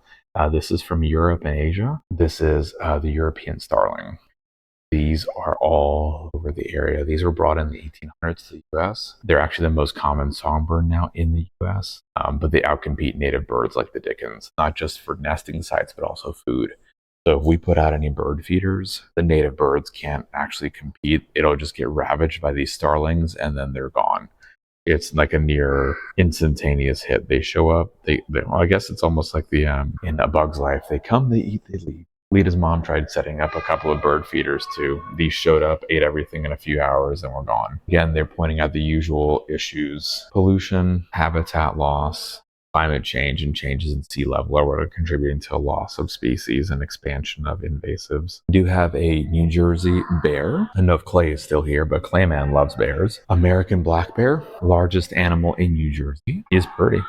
This is from Europe and Asia. This is the European starling. These are all over the area. These were brought in the 1800s to the US. They're actually the most common songbird now in the US, but they outcompete native birds like the Dickens, not just for nesting sites, but also food. So if we put out any bird feeders, the native birds can't actually compete. It'll just get ravaged by these starlings and then they're gone. It's like a near instantaneous hit. They show up, well, I guess it's almost like the in A Bug's Life. They come, they eat, they leave. Lita's mom tried setting up a couple of bird feeders too. These showed up, ate everything in a few hours, and were gone. Again, they're pointing out the usual issues: pollution, habitat loss, climate change, and changes in sea level are what are contributing to a loss of species and expansion of invasives. We do have a New Jersey bear. I know if Clay is still here, but Clayman loves bears. American black bear, largest animal in New Jersey, is pretty.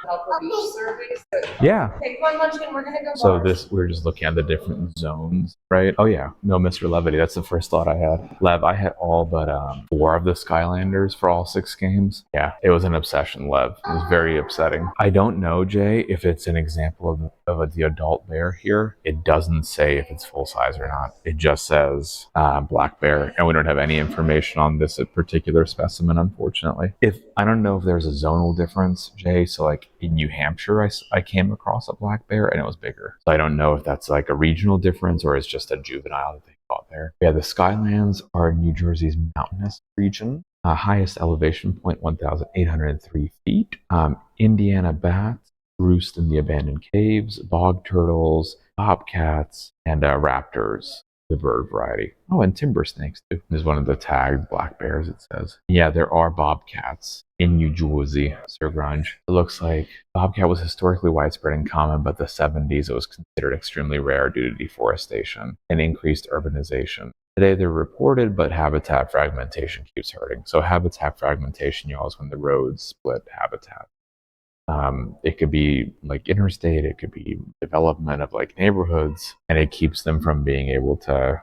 Yeah. Okay, come on, Munchkin, we're gonna go So we're just looking at the different zones, right? Oh yeah, no, Mr. Levity, that's the first thought I had. Lev, I had all but 4 of the Skylanders for all 6 games. Yeah, it was an obsession, Lev. It was very upsetting. I don't know, Jay, if it's an example of the adult bear here. It doesn't say if it's full size or not. It just says black bear, and we don't have any information on this particular specimen, unfortunately. I don't know if there's a zonal difference, Jay. So like in New Hampshire, I came across a black bear and it was bigger. So I don't know if that's like a regional difference or it's just a juvenile that they caught there. Yeah, the Skylands are New Jersey's mountainous region. Highest elevation point, 1,803 feet. Indiana bats roost in the abandoned caves, bog turtles, bobcats, and raptors the bird variety. Oh, and timber snakes too. There's one of the tagged black bears, it says. Yeah, there are bobcats in New Jersey, Sir Grunge. It looks like bobcat was historically widespread and common, but the 70s it was considered extremely rare due to deforestation and increased urbanization. Today they're reported, but habitat fragmentation keeps hurting. So habitat fragmentation, y'all, is when the roads split habitat. It could be like interstate, it could be development of like neighborhoods, and it keeps them from being able to,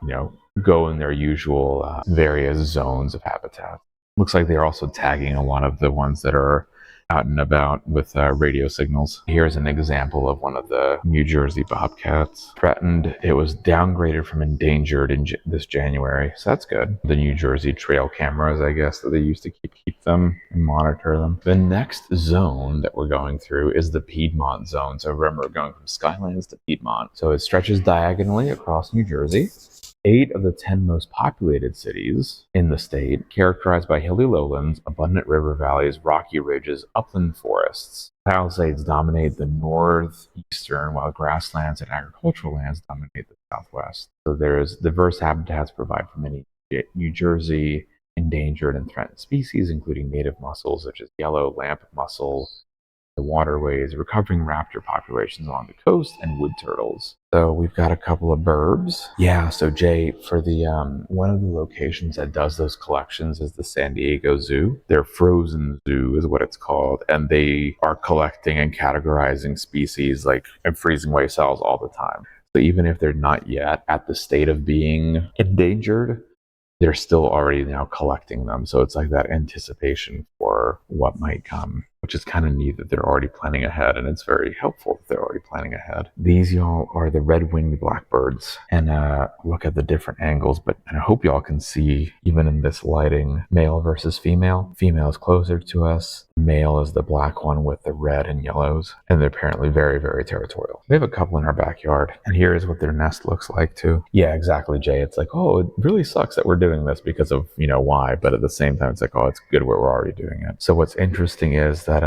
go in their usual various zones of habitat. Looks like they're also tagging a lot of the ones that are out and about with radio signals. Here's an example of one of the New Jersey bobcats. Threatened, it was downgraded from endangered in this January, so that's good. The New Jersey trail cameras, I guess, that they used to keep them and monitor them. The next zone that we're going through is the Piedmont zone. So remember, we're going from Skylands to Piedmont. So it stretches diagonally across New Jersey. 8 of the 10 most populated cities in the state, characterized by hilly lowlands, abundant river valleys, rocky ridges, upland forests. Palisades dominate the northeastern, while grasslands and agricultural lands dominate the southwest. So there's diverse habitats provided for many New Jersey endangered and threatened species, including native mussels such as yellow lamp mussel, the waterways, recovering raptor populations along the coast, and wood turtles. So we've got a couple of burbs. Yeah, so Jay, for the one of the locations that does those collections is the San Diego Zoo. Their frozen zoo is what it's called, and they are collecting and categorizing species like and freezing away cells all the time. So even if they're not yet at the state of being endangered, they're still already now collecting them. So it's like that anticipation for what might come, which is kind of neat that they're already planning ahead, and it's very helpful that they're already planning ahead. These, y'all, are the red-winged blackbirds, and look at the different angles, but I hope y'all can see, even in this lighting, male versus female. Female is closer to us. Male is the black one with the red and yellows, and they're apparently very, very territorial. We have a couple in our backyard, and here is what their nest looks like too. Yeah, exactly, Jay. It's like, oh, it really sucks that we're doing this because of, why, but at the same time, it's like, oh, it's good we're already doing it. So what's interesting is that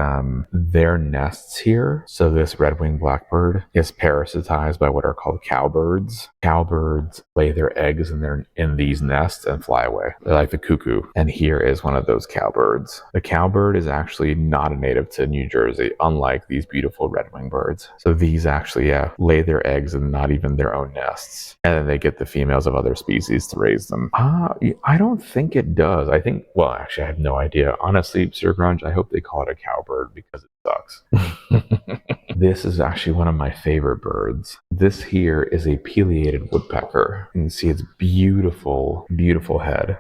their nests here, so this red-winged blackbird is parasitized by what are called cowbirds. Cowbirds lay their eggs in these nests and fly away. They're like the cuckoo, and here is one of those cowbirds. The cowbird is actually not a native to New Jersey, unlike these beautiful red-winged birds. So these actually, lay their eggs in not even their own nests, and then they get the females of other species to raise them. I don't think it does. Well, actually, I have no idea. Honestly, Sir Grunge, I hope they call it a cowbird because it sucks. This is actually one of my favorite birds. This here is a pileated woodpecker. You can see its beautiful, beautiful head.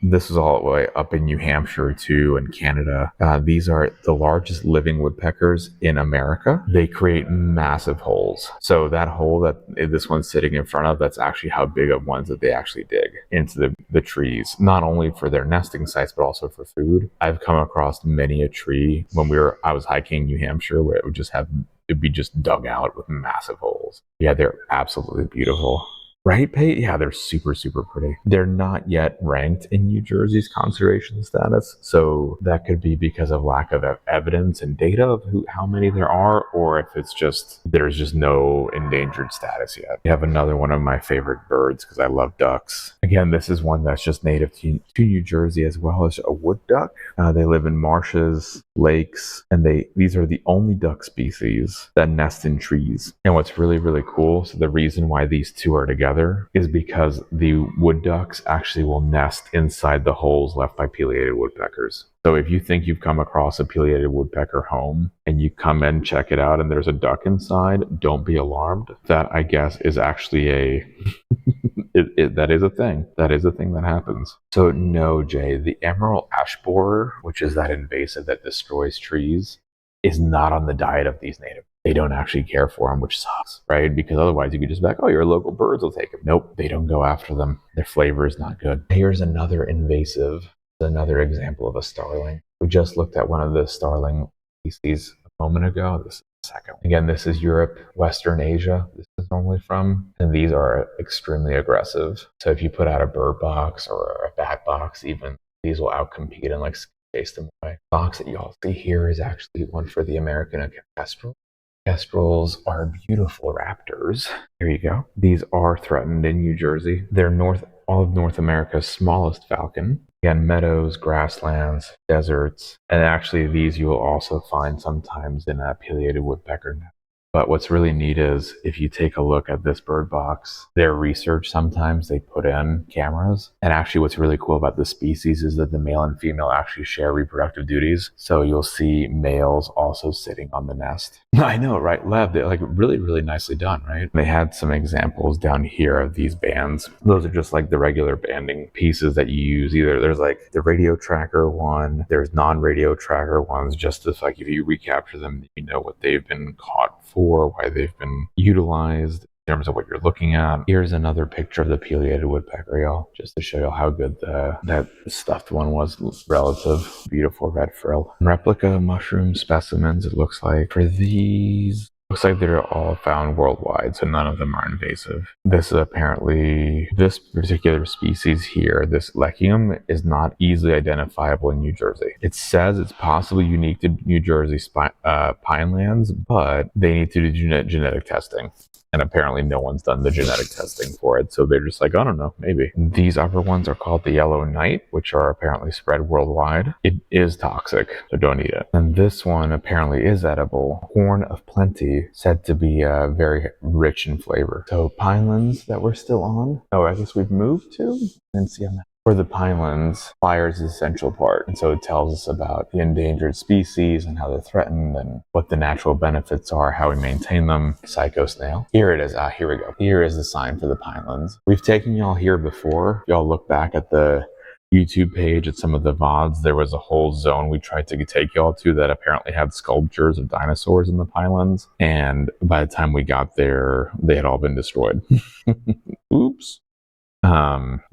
This is all the way up in New Hampshire too, and Canada. These are the largest living woodpeckers in America. They create massive holes. So that hole that this one's sitting in front of, that's actually how big of ones that they actually dig into the trees, not only for their nesting sites, but also for food. I've come across many a tree when I was hiking in New Hampshire where it'd be just dug out with massive holes. Yeah, they're absolutely beautiful. Right, Pate? Yeah, they're super, super pretty. They're not yet ranked in New Jersey's conservation status, so that could be because of lack of evidence and data of how many there are, or if it's just there's just no endangered status yet. We have another one of my favorite birds because I love ducks. Again, this is one that's just native to New Jersey as well as a wood duck. They live in marshes, lakes, and these are the only duck species that nest in trees. And what's really, really cool, so the reason why these two are together is because the wood ducks actually will nest inside the holes left by pileated woodpeckers. So if you think you've come across a pileated woodpecker home and you come and check it out and there's a duck inside, don't be alarmed. That, I guess, is actually that is a thing. That is a thing that happens. So no, Jay, the emerald ash borer, which is that invasive that destroys trees, is not on the diet of these native. They don't actually care for them, which sucks, right? Because otherwise you could just be like, oh, your local birds will take them. Nope, they don't go after them. Their flavor is not good. Here's another invasive, another example of a starling. We just looked at one of the starling species a moment ago. This is the second one. Again, this is Europe, Western Asia. This is normally from, and these are extremely aggressive. So if you put out a bird box or a bat box, even these will outcompete and chase them away. The box that y'all see here is actually one for the American kestrel. Kestrels are beautiful raptors. There you go. These are threatened in New Jersey. They're all of North America's smallest falcon. Again, meadows, grasslands, deserts, and actually these you will also find sometimes in a pileated woodpecker nest. But what's really neat is if you take a look at this bird box, their research, sometimes they put in cameras. And actually what's really cool about this species is that the male and female actually share reproductive duties. So you'll see males also sitting on the nest. I know, right? Lev, they're like really, really nicely done, right? They had some examples down here of these bands. Those are just like the regular banding pieces that you use. Either there's like the radio tracker one, there's non-radio tracker ones, just as like if you recapture them, you know what they've been caught for, why they've been utilized in terms of what you're looking at. Here's another picture of the pileated woodpecker, y'all, just to show you how good that stuffed one was relative. Beautiful red frill. Replica mushroom specimens, it looks like. For these, looks like they're all found worldwide, so none of them are invasive. This is apparently, this particular species here, this lechium, is not easily identifiable in New Jersey. It says it's possibly unique to New Jersey pinelands, but they need to do genetic testing. And apparently no one's done the genetic testing for it, so they're just like, I don't know, maybe. These upper ones are called the yellow knight, which are apparently spread worldwide. It is toxic, so don't eat it. And this one apparently is edible. Horn of plenty, said to be very rich in flavor. So pinelands that we're still on. Oh, I guess we've moved to? Didn't see on that. For the pinelands, fire is the essential part, and so it tells us about the endangered species and how they're threatened and what the natural benefits are, how we maintain them. Psycho snail. Here it is. Here we go. Here is the sign for the pinelands. We've taken y'all here before. Y'all look back at the YouTube page at some of the VODs. There was a whole zone we tried to take y'all to that apparently had sculptures of dinosaurs in the pinelands, and by the time we got there, they had all been destroyed. Oops.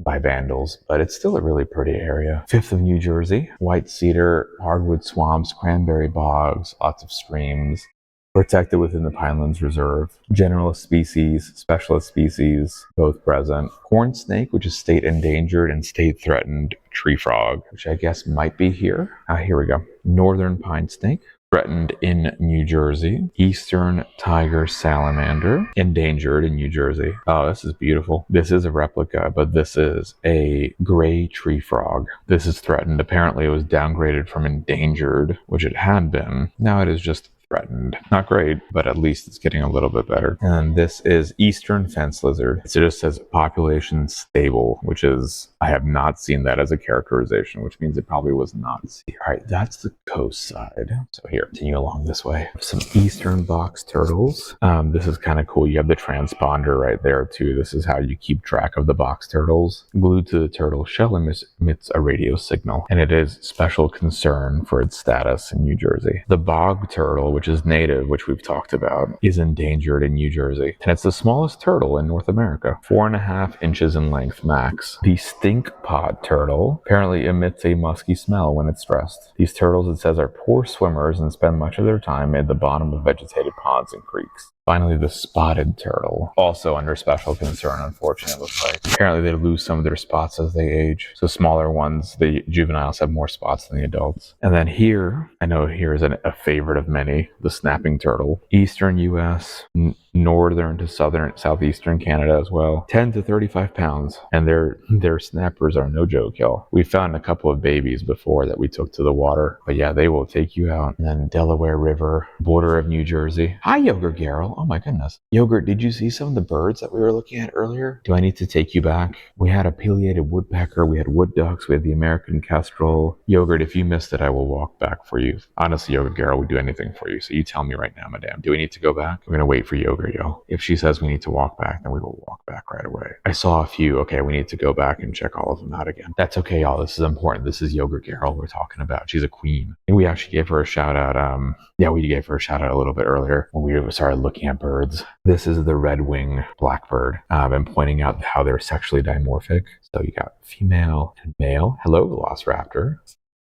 By vandals, but it's still a really pretty area. 5th of New Jersey, white cedar, hardwood swamps, cranberry bogs, lots of streams, protected within the Pinelands Reserve. Generalist species, specialist species, both present. Horned snake, which is state endangered, and state threatened tree frog, which I guess might be here. Here we go. Northern pine snake, threatened in New Jersey. Eastern tiger salamander, endangered in New Jersey. Oh, this is beautiful. This is a replica, but this is a gray tree frog. This is threatened. Apparently it was downgraded from endangered, which it had been. Now it is just threatened. Not great, but at least it's getting a little bit better. And this is eastern fence lizard. So it just says population stable, which is, I have not seen that as a characterization, which means it probably was not seen. All right, that's the coast side. So here, continue along this way. Some eastern box turtles. This is kind of cool. You have the transponder right there too. This is how you keep track of the box turtles. Glued to the turtle shell emits a radio signal, and it is special concern for its status in New Jersey. The bog turtle, which is native, which we've talked about, is endangered in New Jersey. And it's the smallest turtle in North America, 4.5 inches in length max. The stink pod turtle apparently emits a musky smell when it's stressed. These turtles, it says, are poor swimmers and spend much of their time at the bottom of vegetated ponds and creeks. Finally, the spotted turtle, also under special concern, unfortunately, it looks like. Apparently, they lose some of their spots as they age. So smaller ones, the juveniles have more spots than the adults. And then here, I know here is a favorite of many, the snapping turtle. Eastern U.S., northern to southeastern Canada as well. 10 to 35 pounds. And their snappers are no joke, y'all. We found a couple of babies before that we took to the water. But yeah, they will take you out. And then Delaware River, border of New Jersey. Hi, Yogurt Garrel. Oh my goodness. Yogurt, did you see some of the birds that we were looking at earlier? Do I need to take you back? We had a pileated woodpecker, we had wood ducks, we had the American kestrel. Yogurt, if you missed it, I will walk back for you. Honestly, Yogurt Garrel would do anything for you. So you tell me right now, madame. Do we need to go back? We're going to wait for Yogurt, y'all. If she says we need to walk back, then we will walk back right away. I saw a few. Okay, we need to go back and check all of them out again. That's okay, y'all. This is important. This is Yogurt Garrel we're talking about. She's a queen. And we actually gave her a shout out. We gave her a shout out a little bit earlier when we started looking at birds. This is the red wing blackbird. I've been pointing out how they're sexually dimorphic. So you got female and male. Hello, Velociraptor.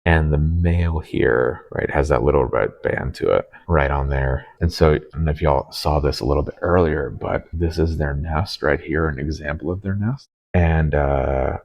And the male here, right, has that little red band to it right on there. And so I don't know if y'all saw this a little bit earlier, but this is their nest right here, an example of their nest. And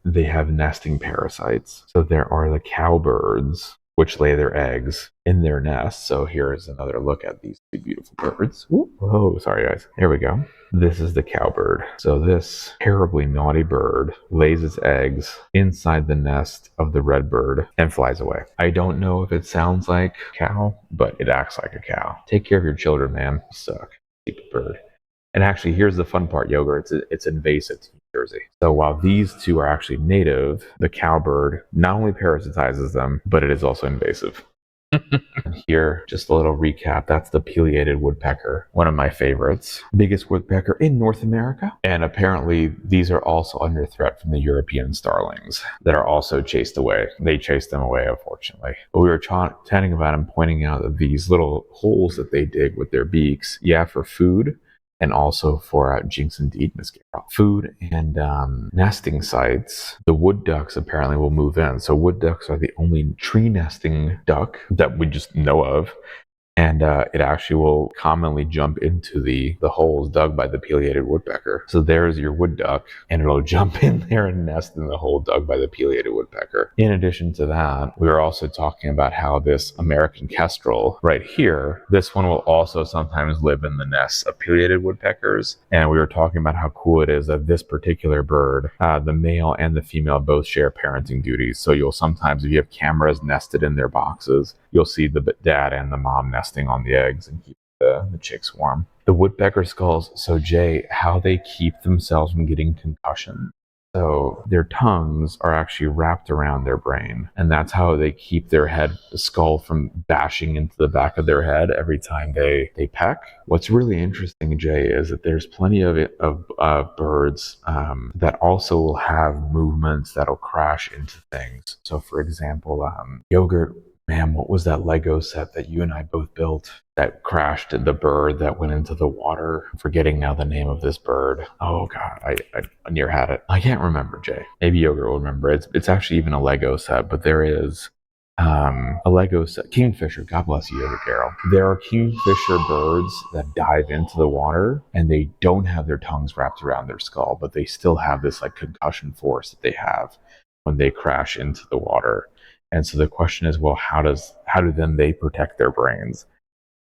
they have nesting parasites. So there are the cowbirds. which lay their eggs in their nests. So here is another look at these two beautiful birds. Whoa, sorry guys. There we go. This is the cowbird. So this terribly naughty bird lays its eggs inside the nest of the red bird and flies away. I don't know if it sounds like cow, but it acts like a cow. Take care of your children, man. You suck. Stupid bird. And actually, here's the fun part, Yogurt. It's invasive to New Jersey. So while these two are actually native, the cowbird not only parasitizes them, but it is also invasive. And here, just a little recap. That's the pileated woodpecker, one of my favorites. Biggest woodpecker in North America. And apparently, these are also under threat from the European starlings that are also chased away. They chased them away, unfortunately. But we were chatting about and pointing out that these little holes that they dig with their beaks, for food, and also for Jinx and Deed mascara. Food and nesting sites, the wood ducks apparently will move in. So wood ducks are the only tree nesting duck that we just know of. And it actually will commonly jump into the holes dug by the pileated woodpecker. So there's your wood duck, and it'll jump in there and nest in the hole dug by the pileated woodpecker. In addition to that, we were also talking about how this American kestrel right here, this one will also sometimes live in the nests of pileated woodpeckers. And we were talking about how cool it is that this particular bird, the male and the female both share parenting duties. So you'll sometimes, if you have cameras nested in their boxes, you'll see the dad and the mom nesting on the eggs and keep the chicks warm. The woodpecker skulls, so Jay, how they keep themselves from getting concussion. So their tongues are actually wrapped around their brain, and that's how they keep their skull from bashing into the back of their head every time they peck. What's really interesting, Jay, is that there's plenty of birds that also will have movements that'll crash into things. So for example, Yogurt, man, what was that Lego set that you and I both built that crashed the bird that went into the water? I'm forgetting now the name of this bird. Oh God, I near had it. I can't remember, Jay. Maybe Yogurt will remember. It's actually even a Lego set, but there is a Lego set. Kingfisher, God bless you, Yogurt Carol. There are kingfisher birds that dive into the water and they don't have their tongues wrapped around their skull, but they still have this like concussion force that they have when they crash into the water. And so the question is, well, how do then they protect their brains?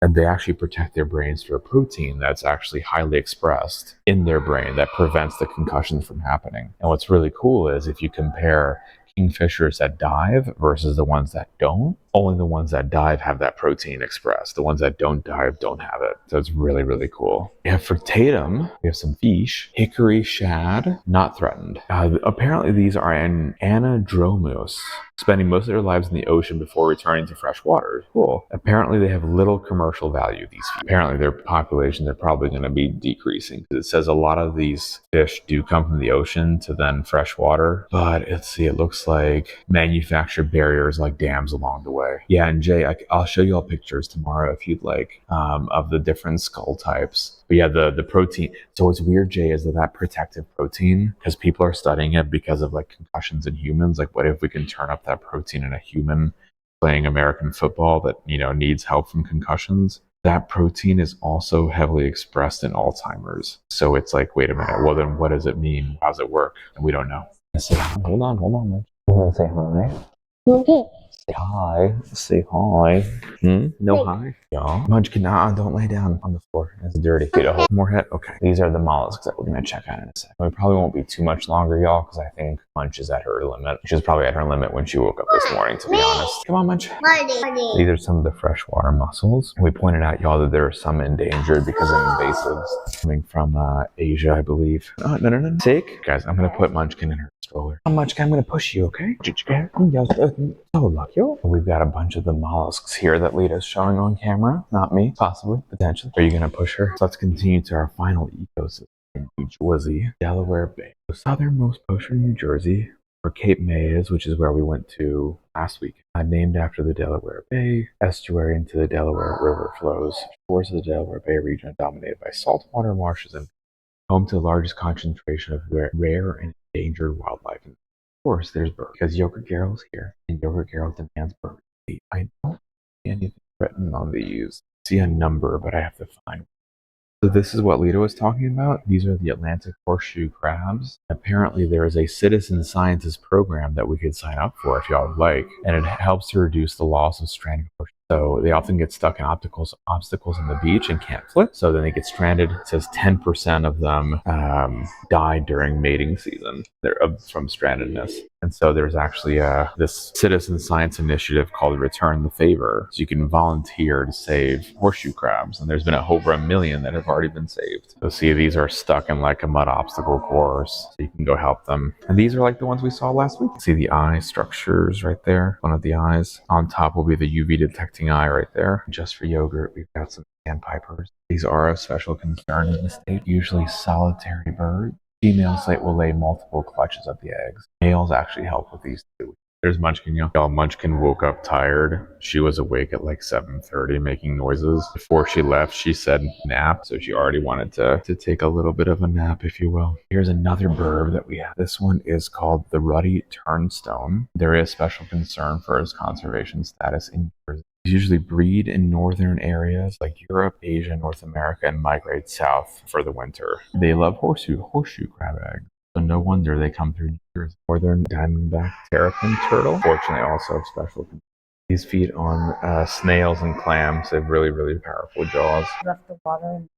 And they actually protect their brains through a protein that's actually highly expressed in their brain that prevents the concussions from happening. And what's really cool is if you compare kingfishers that dive versus the ones that don't, only the ones that dive have that protein expressed. The ones that don't dive don't have it. So it's really, really cool. And for Tatum, we have some fish. Hickory shad, not threatened. Apparently these are an anadromous, spending most of their lives in the ocean before returning to fresh water. Cool. Apparently they have little commercial value, these fish. Apparently their populations are probably going to be decreasing. It says a lot of these fish do come from the ocean to then fresh water. But let's see, it looks like manufactured barriers like dams along the way. Yeah, and Jay, I'll show you all pictures tomorrow if you'd like of the different skull types. But yeah, the protein. So what's weird, Jay, is that protective protein, because people are studying it because of like concussions in humans. Like, what if we can turn up that protein in a human playing American football that, needs help from concussions? That protein is also heavily expressed in Alzheimer's. So it's like, wait a minute, well then what does it mean? How does it work? And we don't know. Hold on. I'm gonna say hi. Okay. Say hi. Say hi. No hi? Yeah. Munchkin, don't lay down on the floor. It's dirty. Get a hold more head. Okay. These are the mollusks that we're going to check out in a second. We probably won't be too much longer, y'all, because I think Munch is at her limit. She was probably at her limit when she woke up this morning, to be honest. Come on, Munch. Marty. These are some of the freshwater mussels. We pointed out, y'all, that there are some endangered because of invasives coming from Asia, I believe. No. Take. Guys, I'm going to put Munchkin in her stroller. Munchkin, I'm going to push you, okay? We've got a bunch of the mollusks here that Lita's showing on camera. Not me, possibly, potentially. Are you going to push her? So let's continue to our final ecosystem in New Jersey, Delaware Bay. The southernmost portion of New Jersey, where Cape May is, which is where we went to last week. Named after the Delaware Bay, estuary into the Delaware River flows. Shores of the Delaware Bay region are dominated by saltwater marshes and home to the largest concentration of rare and endangered wildlife. Of course, there's birds, because Yogurt Garrel's here, and Yogurt Garrel demands birds. I don't see anything written on these. I see a number, but I have to find So this is what Lita was talking about. These are the Atlantic horseshoe crabs. Apparently there is a citizen scientist program that we could sign up for if y'all would like, and it helps to reduce the loss of stranded horseshoes. So they often get stuck in obstacles on the beach and can't flip. So then they get stranded. It says 10% of them die during mating season. They're from strandedness. And so there's actually this citizen science initiative called Return the Favor. So you can volunteer to save horseshoe crabs. And there's been over 1 million that have already been saved. So see, these are stuck in like a mud obstacle course. So you can go help them. And these are like the ones we saw last week. See the eye structures right there. One of the eyes. On top will be the UV detecting eye right there. Just for yogurt, we've got some sandpipers. These are of special concern in the state. Usually solitary birds. Female site will lay multiple clutches of the eggs. Males actually help with these too. There's Munchkin, y'all. Munchkin woke up tired. She was awake at like 7:30 making noises. Before she left, she said nap. So she already wanted to take a little bit of a nap, if you will. Here's another bird that we have. This one is called the ruddy turnstone. There is special concern for its conservation status in Jersey. Usually breed in northern areas like Europe, Asia, North America, and migrate south for the winter. They love horseshoe crab eggs. So no wonder they come through New Jersey. Northern diamondback terrapin turtle, fortunately also have special concern. These feed on snails and clams. They have really, really powerful jaws. Left the water in the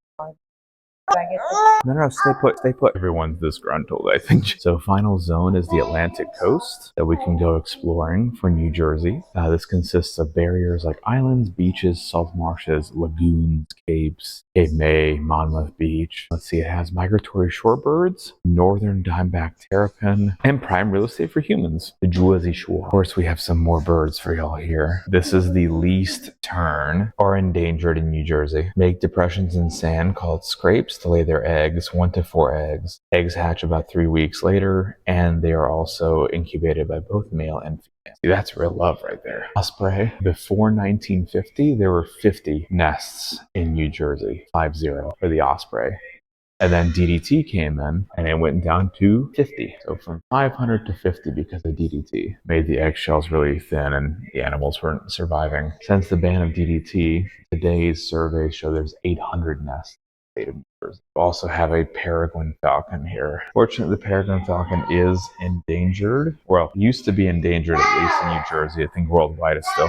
No, stay put. Everyone's disgruntled, I think. So final zone is the Atlantic coast that we can go exploring for New Jersey. This consists of barriers like islands, beaches, salt marshes, lagoons, capes, Cape May, Monmouth Beach. Let's see, it has migratory shorebirds, northern diamondback terrapin, and prime real estate for humans, the Jersey Shore. Of course, we have some more birds for y'all here. This is the least tern or endangered in New Jersey. Make depressions in sand called scrapes to lay their eggs, 1 to 4 eggs. Eggs hatch about 3 weeks later, and they are also incubated by both male and female. See, that's real love right there. Osprey. Before 1950, there were 50 nests in New Jersey, 50 for the osprey. And then DDT came in, and it went down to 50. So from 500 to 50 because of DDT. Made the eggshells really thin, and the animals weren't surviving. Since the ban of DDT, today's surveys show there's 800 nests. We also have a peregrine falcon here. Fortunately, the peregrine falcon is endangered. Well, used to be endangered, at least in New Jersey. I think worldwide it's still.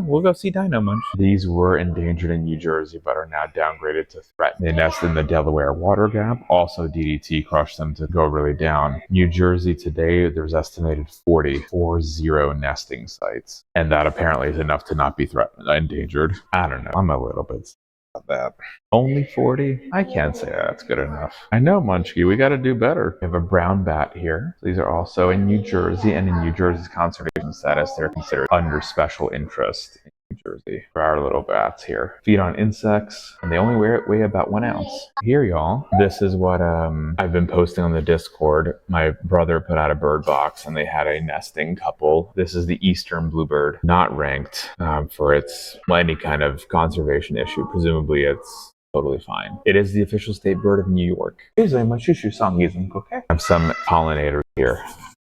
We'll go see Dino Munch. These were endangered in New Jersey, but are now downgraded to threatened. They nest in the Delaware Water Gap. Also, DDT crushed them to go really down. New Jersey today, there's estimated 40 nesting sites. And that apparently is enough to not be threatened, endangered. I don't know. I'm a little bit that. Only 40? I can't say that's good enough. I know, Munchkie, we got to do better. We have a brown bat here. These are also in New Jersey, and in New Jersey's conservation status, they're considered under special interest in New Jersey. For our little bats here. Feed on insects, and they only weigh about 1 ounce. Here, y'all, this is what I've been posting on the Discord. My brother put out a bird box, and they had a nesting couple. This is the eastern bluebird, not ranked for its any kind of conservation issue. Presumably, it's totally fine. It is the official state bird of New York. I have some pollinators here.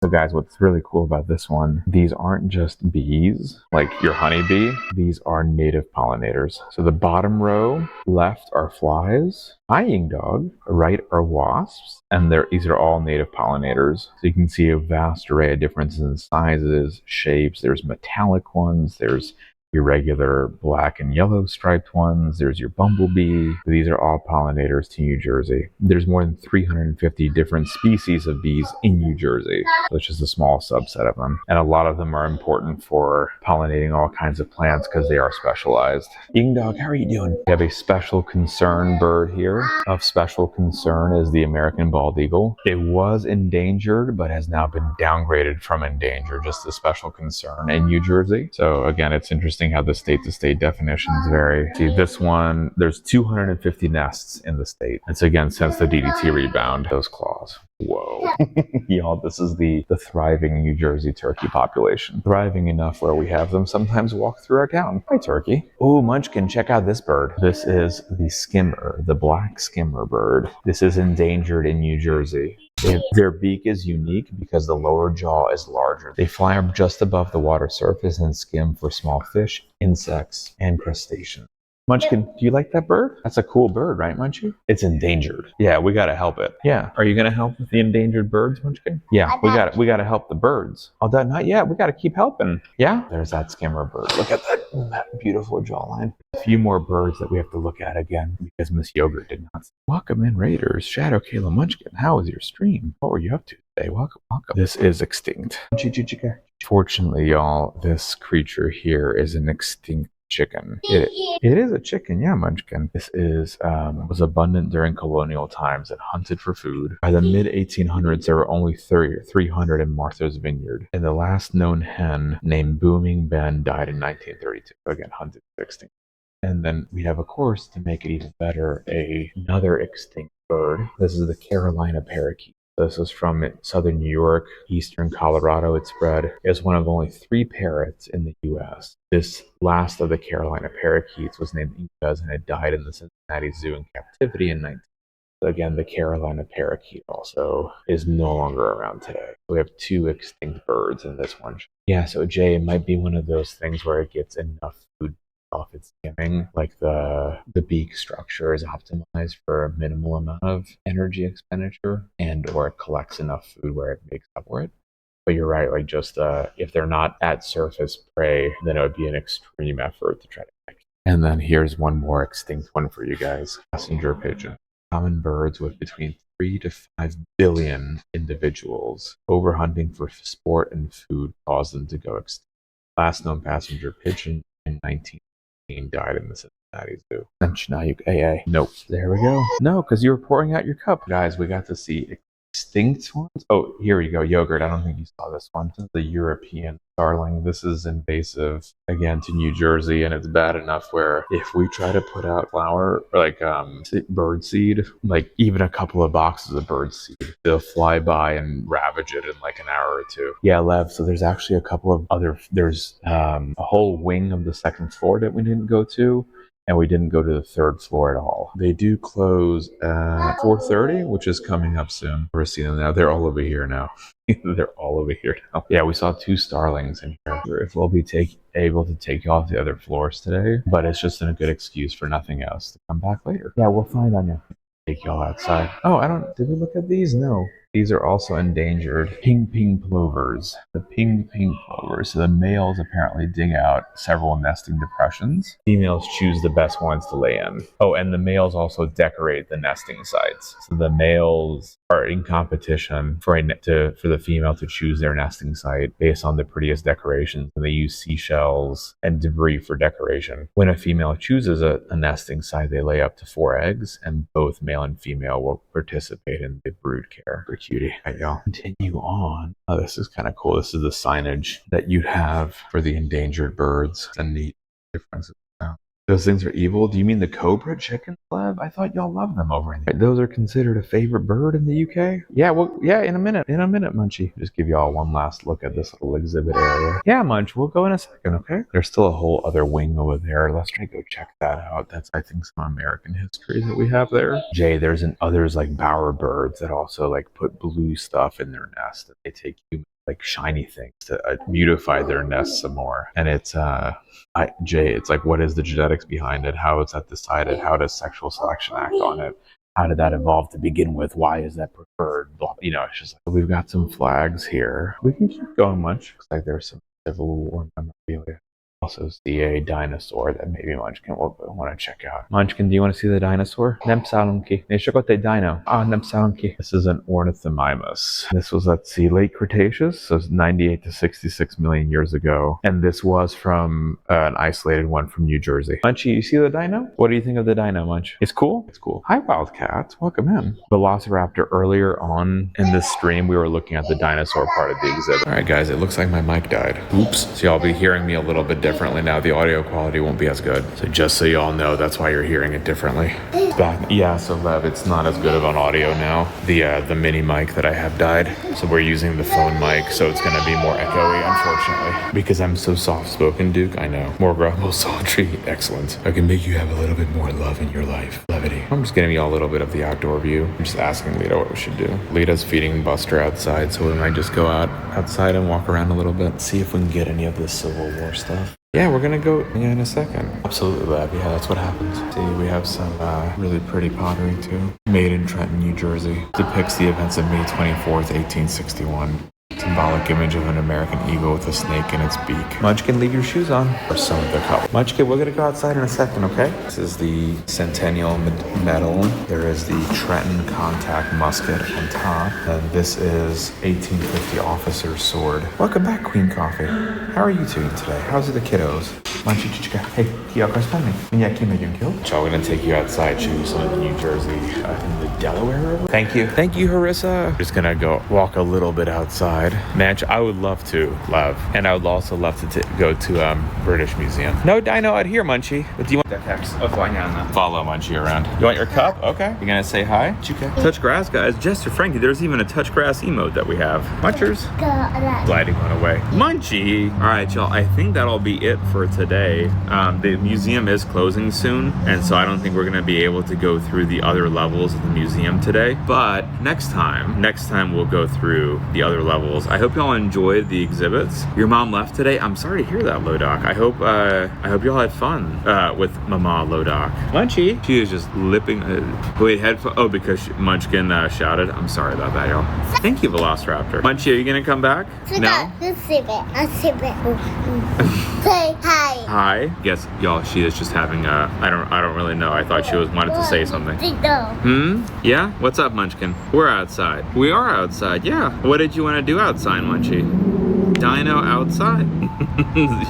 So guys, what's really cool about this one, these aren't just bees, like your honeybee. These are native pollinators. So the bottom row left are flies, flying dog, right are wasps, and these are all native pollinators. So you can see a vast array of differences in sizes, shapes. There's metallic ones, there's your regular black and yellow striped ones. There's your bumblebee. These are all pollinators to New Jersey. There's more than 350 different species of bees in New Jersey. So it's just a small subset of them. And a lot of them are important for pollinating all kinds of plants because they are specialized. Ying Dog, how are you doing? We have a special concern bird here. Of special concern is the American bald eagle. It was endangered, but has now been downgraded from endangered, just a special concern in New Jersey. So again, it's interesting how the state-to-state definitions vary. See, this one, there's 250 nests in the state. It's again since the DDT rebound. Those claws. Whoa. Y'all, this is the thriving New Jersey turkey population. Thriving enough where we have them sometimes walk through our town. Hi, turkey. Oh, Munchkin, check out this bird. This is the skimmer, the black skimmer bird. This is endangered in New Jersey. Their beak is unique because the lower jaw is larger. They fly just above the water surface and skim for small fish, insects, and crustaceans. Munchkin, do you like that bird? That's a cool bird, right, Munchie? It's endangered. Yeah, we gotta help it. Yeah. Are you gonna help with the endangered birds, Munchkin? Yeah, we gotta help the birds. Oh, not yet. We gotta keep helping. Yeah? There's that skimmer bird. Look at that beautiful jawline. A few more birds that we have to look at again because Miss Yogurt did not. Welcome in, Raiders. Shadow Kayla Munchkin. How was your stream? What were you up to today? Welcome. This is extinct. Fortunately, y'all, this creature here is an extinct chicken. It is a chicken, yeah, Munchkin. This is was abundant during colonial times and hunted for food. By the mid 1800s, there were only 300 in Martha's Vineyard, and the last known hen named Booming Ben died in 1932. Again, hunted extinct. And then we have, of course, to make it even better, another extinct bird. This is the Carolina parakeet. This is from southern New York, eastern Colorado. It spread. It's one of only 3 parrots in the U.S. This last of the Carolina parakeets was named Incas, and it died in the Cincinnati Zoo in captivity in 19. Again, the Carolina parakeet also is no longer around today. We have 2 extinct birds in this one. Yeah, so Jay, it might be one of those things where it gets enough food off its skimming, like the beak structure is optimized for a minimal amount of energy expenditure, and or it collects enough food where it makes up for it. But you're right, like just if they're not at surface prey, then it would be an extreme effort to try to catch. And then here's one more extinct one for you guys. Passenger pigeon. Common birds with between 3 to 5 billion individuals. Overhunting for sport and food caused them to go extinct. Last known passenger pigeon in 19 died in the Cincinnati Zoo. Nope. There we go. No, because you were pouring out your cup. Guys, we got to see extinct ones. Oh, here we go. Yogurt. I don't think you saw this one. This is the European starling. This is invasive, again, to New Jersey, and it's bad enough where if we try to put out flower, or like bird seed, like even a couple of boxes of bird seed, they'll fly by and ravage it in like an hour or 2. Yeah, Lev, so there's actually a couple of other, there's a whole wing of the 2nd floor that we didn't go to, and we didn't go to the 3rd floor at all. They do close at 4:30, which is coming up soon. We're seeing them now. They're all over here now. They're all over here now. Yeah, we saw 2 starlings in here. If we'll be able to take you off the other floors today, but it's just a good excuse for nothing else to come back later. Yeah, we'll find on you. Take y'all outside. Oh, did we look at these? No. These are also endangered ping plovers. The ping plovers. So the males apparently dig out several nesting depressions. Females choose the best ones to lay in. Oh, and the males also decorate the nesting sites. So the males are in competition for the female to choose their nesting site based on the prettiest decorations. And they use seashells and debris for decoration. When a female chooses a nesting site, they lay up to 4 eggs, and both male and female will participate in the brood care. Cutie. All right, y'all. Continue on. Oh, this is kind of cool. This is the signage that you'd have for the endangered birds. It's a neat difference. Those things are evil. Do you mean the cobra chicken, Lev? I thought y'all love them over in there. Those are considered a favorite bird in the UK? Yeah, well, yeah, in a minute, Munchie. Just give y'all one last look at this little exhibit area. Yeah, Munch, we'll go in a second, okay? There's still a whole other wing over there. Let's try to go check that out. That's, I think, some American history that we have there. Jay, there's others like bowerbirds that also like put blue stuff in their nest. They take human like shiny things to beautify their nest some more. And it's Jay, it's like, what is the genetics behind it? How is that decided? How does sexual selection act on it? How did that evolve to begin with? Why is that preferred? You know, it's just like, we've got some flags here. We can keep going much. Looks like there's some Civil War memorabilia. Also see a dinosaur that maybe Munchkin will want to check out. Munchkin, do you want to see the dinosaur? Nemsalunki. Dino. Nemsalunki. This is an ornithomimus. This was, let's see, late Cretaceous, so it's 98 to 66 million years ago. And this was from an isolated one from New Jersey. Munchie, you see the dino? What do you think of the dino, Munch? It's cool? It's cool. Hi, Wildcats. Welcome in. Velociraptor, earlier on in this stream, we were looking at the dinosaur part of the exhibit. All right, guys, it looks like my mic died. Oops. So y'all be hearing me a little bit differently now. The audio quality won't be as good. So just so y'all know, that's why you're hearing it differently. Yeah, so Lev, it's not as good of an audio now. The mini mic that I have died. So we're using the phone mic, so it's going to be more echoey, unfortunately. Because I'm so soft-spoken, Duke, I know. More gravel, sultry, excellent. I can make you have a little bit more love in your life. Levity. I'm just giving you all a little bit of the outdoor view. I'm just asking Lita what we should do. Lita's feeding Buster outside, so we might just go outside and walk around a little bit. See if we can get any of this Civil War stuff. Yeah, we're gonna go in a second. Absolutely, Lab. Yeah, that's what happens. See, we have some really pretty pottery too. Made in Trenton, New Jersey. Depicts the events of May 24th, 1861. Symbolic image of an American eagle with a snake in its beak. Munchkin, leave your shoes on. Or some of the couple. Munchkin, we're gonna go outside in a second, okay? This is the Centennial Medal. There is the Trenton Contact Musket on top. And this is 1850 Officer's Sword. Welcome back, Queen Coffee. How are you doing today? How's the kiddos? Munchie, chichika. Hey, kio corresponding. So we're gonna take you outside, show you some of the New Jersey in the Delaware River. Thank you. Thank you, Harissa. Just gonna go walk a little bit outside. Match, I would love to, love. And I would also love to go to British Museum. No dino out here, Munchie. But do you want that text? Follow Munchie around. You want your cup? Okay. You gonna say hi? Chica. Touch grass, guys. Jester Frankie, there's even a touch grass emote that we have. Munchers. Gliding one away. Munchie. All right, y'all. I think that'll be it for today. The museum is closing soon, and so I don't think we're gonna be able to go through the other levels of the museum today. But next time we'll go through the other levels. I hope y'all enjoyed the exhibits. Your mom left today. I'm sorry to hear that, Lodoc. I hope y'all had fun with Mama Lodoc. Munchie. She is just lipping. Wait, headphone. Oh, because Munchkin shouted. I'm sorry about that, y'all. Thank you, Velociraptor. Munchie, are you gonna come back? No. Say hi. Hi. Yes, y'all. She is just having a. I don't really know. I thought she wanted to say something. Yeah. What's up, Munchkin? We're outside. We are outside. Yeah. What did you want to do outside, Munchie? Dino outside.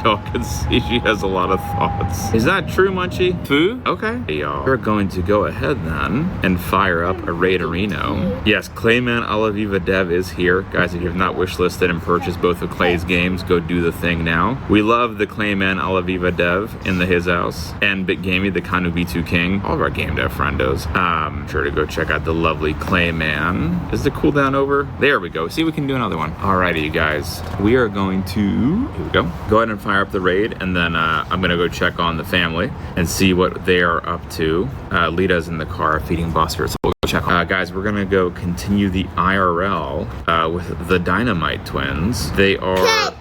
Y'all can see she has a lot of thoughts. Is that true, Munchie? Food? Okay. Hey, y'all. We're going to go ahead then and fire up a Raiderino. Yes, Clayman Alaviva Dev is here. Guys, if you have not wishlisted and purchased both of Clay's games, go do the thing now. We love the Clayman Alaviva Dev in his house. And Big Gamey, the Kanu B2 King. All of our game dev friendos. Sure to go check out the lovely Clayman. Is the cooldown over? There we go. See, we can do another one. Alrighty, you guys. We are going to, here we go ahead and fire up the raid, and then I'm gonna go check on the family and see what they are up to. Lita's in the car feeding Buster, so we'll go check on. Guys, we're gonna go continue the IRL with the Dynamite twins. They are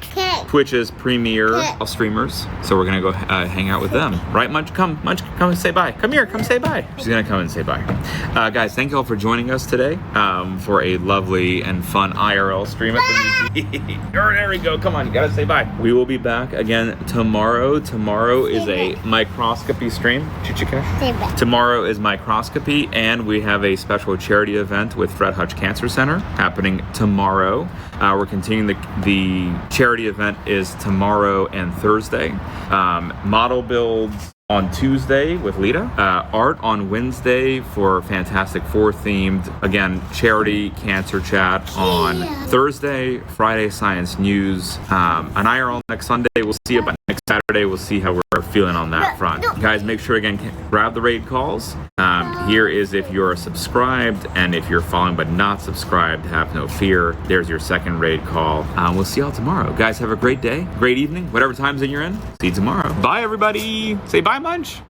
Twitch's premier streamers, so we're gonna go hang out with them. Right, Munch? Come and say bye. Come here, come say bye. She's gonna come and say bye. Guys, thank you all for joining us today for a lovely and fun IRL stream at the museum. There we go. Come on, you gotta say bye. We will be back again tomorrow. Tomorrow is a microscopy stream. Chichikesh. Tomorrow is microscopy, and we have a special charity event with Fred Hutch Cancer Center happening tomorrow. We're continuing the charity event is tomorrow and Thursday. Model builds on Tuesday with Lita, art on Wednesday for Fantastic Four themed, again, charity cancer chat on Thursday, Friday science news, an IRL next Sunday. We'll see about next Saturday. We'll see how we're feeling on that front. Guys, make sure again, grab the raid calls. Here is if you're subscribed, and if you're following but not subscribed, have no fear. There's your second raid call. We'll see y'all tomorrow. Guys, have a great day, great evening, whatever time zone you're in. See you tomorrow. Bye, everybody. Say bye, Munch.